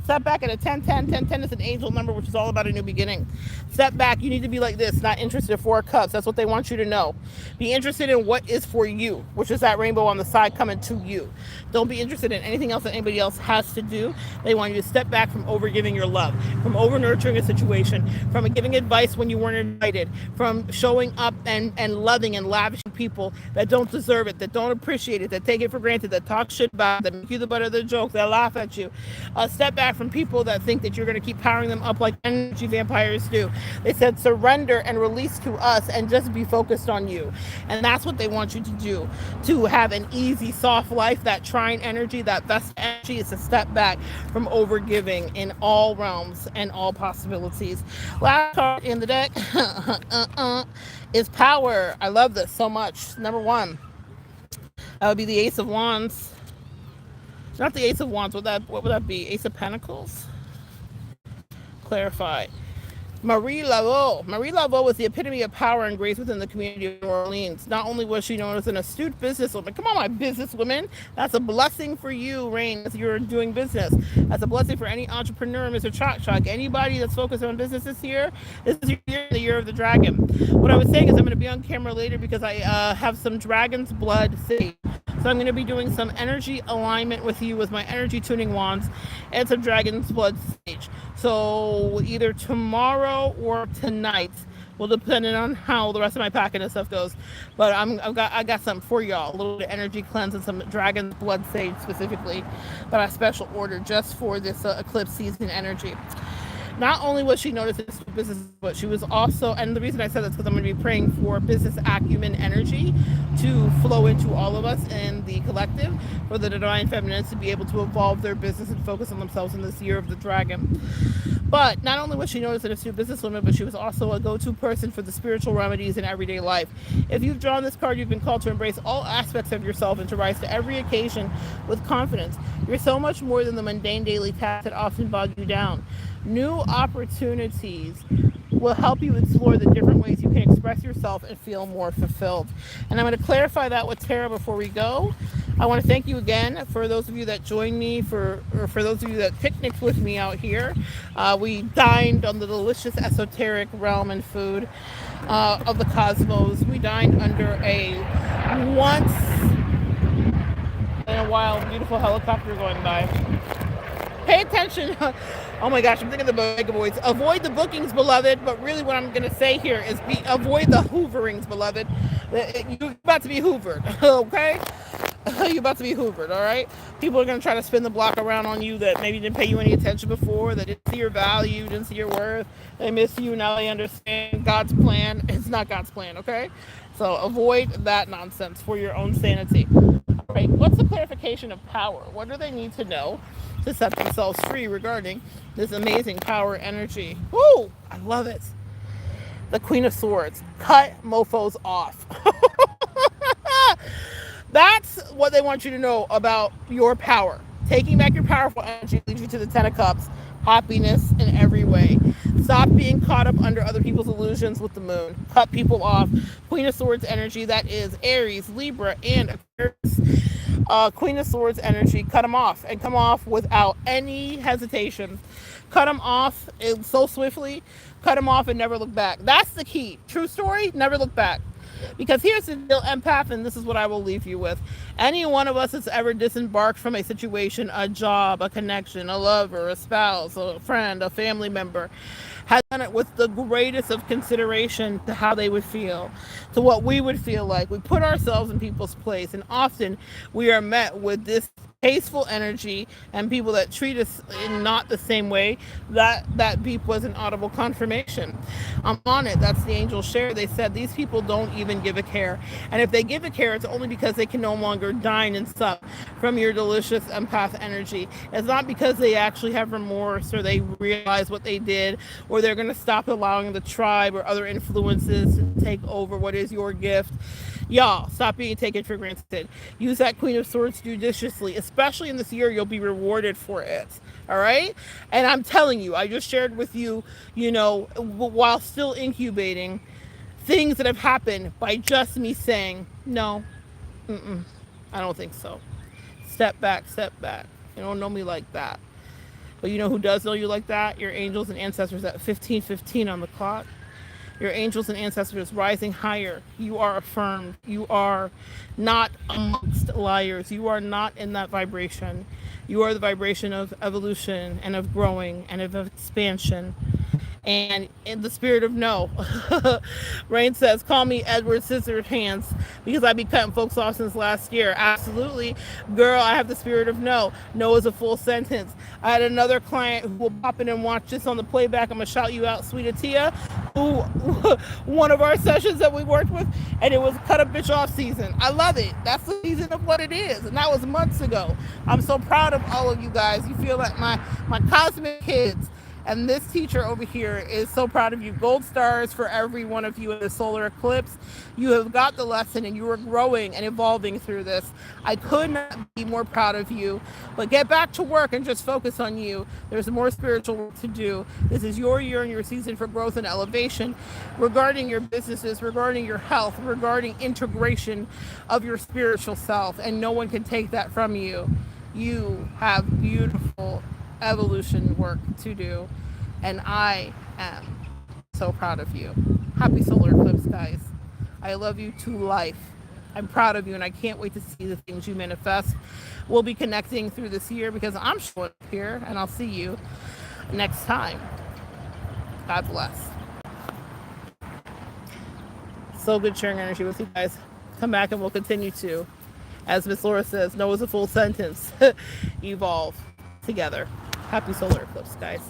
Step back at a 10:10. 10:10 is an angel number, which is all about a new beginning. Step back. You need to be like this, not interested in 4 cups. That's what they want you to know. Be interested in what is for you, which is that rainbow on the side coming to you. Don't be interested in anything else that anybody else has to do. They want you to step back from over giving your love, from over nurturing a situation, from giving advice when you weren't invited, from showing up and loving and lavishing people that don't deserve it, that don't appreciate it, that take it for granted, that talk shit about it, that make you the butt of the joke, that laugh at you. Step back from people that think that you're going to keep powering them up like energy vampires do. They said surrender and release to us and just be focused on you. And that's what they want you to do, to have an easy, soft life. That trine energy, that best energy, is to step back from overgiving in all realms and all possibilities. Last card in the deck is power. I love this so much. Number 1, that would be the Ace of Wands. Not the Ace of Wands. What would that be? Ace of Pentacles? Clarify. Marie Laveau. Marie Laveau was the epitome of power and grace within the community of New Orleans. Not only was she known as an astute businesswoman. Come on, my businesswomen. That's a blessing for you, Rain, as you're doing business. That's a blessing for any entrepreneur, Mr. Chalk. Anybody that's focused on business this year, this is your year, the year of the dragon. What I was saying is I'm going to be on camera later because I have some dragon's blood sage. So I'm going to be doing some energy alignment with you with my energy tuning wands and some dragon's blood sage. So either tomorrow or tonight will depend on how the rest of my packing and stuff goes. But I got something for y'all, a little bit of energy cleanse and some dragon's blood sage specifically that I special ordered just for this eclipse season energy. Not only was she noticed in business, but she was also, and the reason I said that's because I'm going to be praying for business acumen energy to flow into all of us in the collective, for the divine feminines to be able to evolve their business and focus on themselves in this year of the dragon. But not only was she noticed as a businesswoman, but she was also a go-to person for the spiritual remedies in everyday life. If you've drawn this card, you've been called to embrace all aspects of yourself and to rise to every occasion with confidence. You're so much more than the mundane daily tasks that often bog you down. New opportunities will help you explore the different ways you can express yourself and feel more fulfilled. And I'm going to clarify that with Tara before we go. I want to thank you again for those of you that joined me, for those of you that picnicked with me out here. We dined on the delicious esoteric realm and food of the cosmos. We dined under a once in a while beautiful helicopter going by. Pay attention. Oh my gosh, I'm thinking of the Mega Boys. Avoid the bookings, beloved. But really what I'm going to say here is avoid the hooverings, beloved. You're about to be hoovered, okay? You're about to be hoovered, all right? People are going to try to spin the block around on you that maybe didn't pay you any attention before, that didn't see your value, didn't see your worth. They miss you, now they understand God's plan. It's not God's plan, okay? So avoid that nonsense for your own sanity. All right, what's the clarification of power? What do they need to know to set themselves free regarding this amazing power energy? Woo! I love it. The Queen of Swords. Cut mofos off. That's what they want you to know about your power. Taking back your powerful energy leads you to the Ten of Cups. Happiness in every way. Stop being caught up under other people's illusions with the moon. Cut people off. Queen of Swords energy, that is Aries, Libra, and Aquarius. Queen of Swords energy, cut them off and come off without any hesitation. Cut them off so swiftly, cut them off and never look back. That's the key. True story, never look back. Because here's the deal, empath, and this is what I will leave you with. Any one of us that's ever disembarked from a situation, a job, a connection, a lover, a spouse, a friend, a family member, has done it with the greatest of consideration to how they would feel, to what we would feel like. We put ourselves in people's place, and often we are met with this tasteful energy and people that treat us in not the same way. That beep was an audible confirmation. I'm on it. That's the angel share. They said these people don't even give a care, and if they give a care, it's only because they can no longer dine and sup from your delicious empath energy. It's not because they actually have remorse or they realize what they did, or they're going to stop allowing the tribe or other influences to take over what is your gift. Y'all, stop being taken for granted. Use that Queen of Swords judiciously, especially in this year. You'll be rewarded for it. All right? And I'm telling you, I just shared with you, while still incubating, things that have happened by just me saying, no, I don't think so. Step back, step back. You don't know me like that. But you know who does know you like that? Your angels and ancestors at 15:15 on the clock. Your angels and ancestors rising higher. You are affirmed. You are not amongst liars. You are not in that vibration. You are the vibration of evolution and of growing and of expansion. And in the spirit of no. Rain says, call me Edward Scissorhands because I've been cutting folks off since last year. Absolutely. Girl, I have the spirit of no. No is a full sentence. I had another client who will pop in and watch this on the playback. I'm going to shout you out, Sweet Atia, who one of our sessions that we worked with, and it was cut a bitch off season. I love it. That's the season of what it is. And that was months ago. I'm so proud of all of you guys. You feel like my cosmic kids. And this teacher over here is so proud of you. Gold stars for every one of you in the solar eclipse. You have got the lesson and you are growing and evolving through this. I could not be more proud of you. But get back to work and just focus on you. There's more spiritual work to do. This is your year and your season for growth and elevation regarding your businesses, regarding your health, regarding integration of your spiritual self. And no one can take that from you. You have beautiful evolution work to do, and I am so proud of you. Happy solar eclipse, guys. I love you to life. I'm proud of you, and I can't wait to see the things you manifest. We'll be connecting through this year because I'm showing up here, and I'll see you next time. God bless. So good sharing energy with you guys. Come back and we'll continue to, as Miss Laura says, no is a full sentence, evolve together. Happy solar eclipse, guys.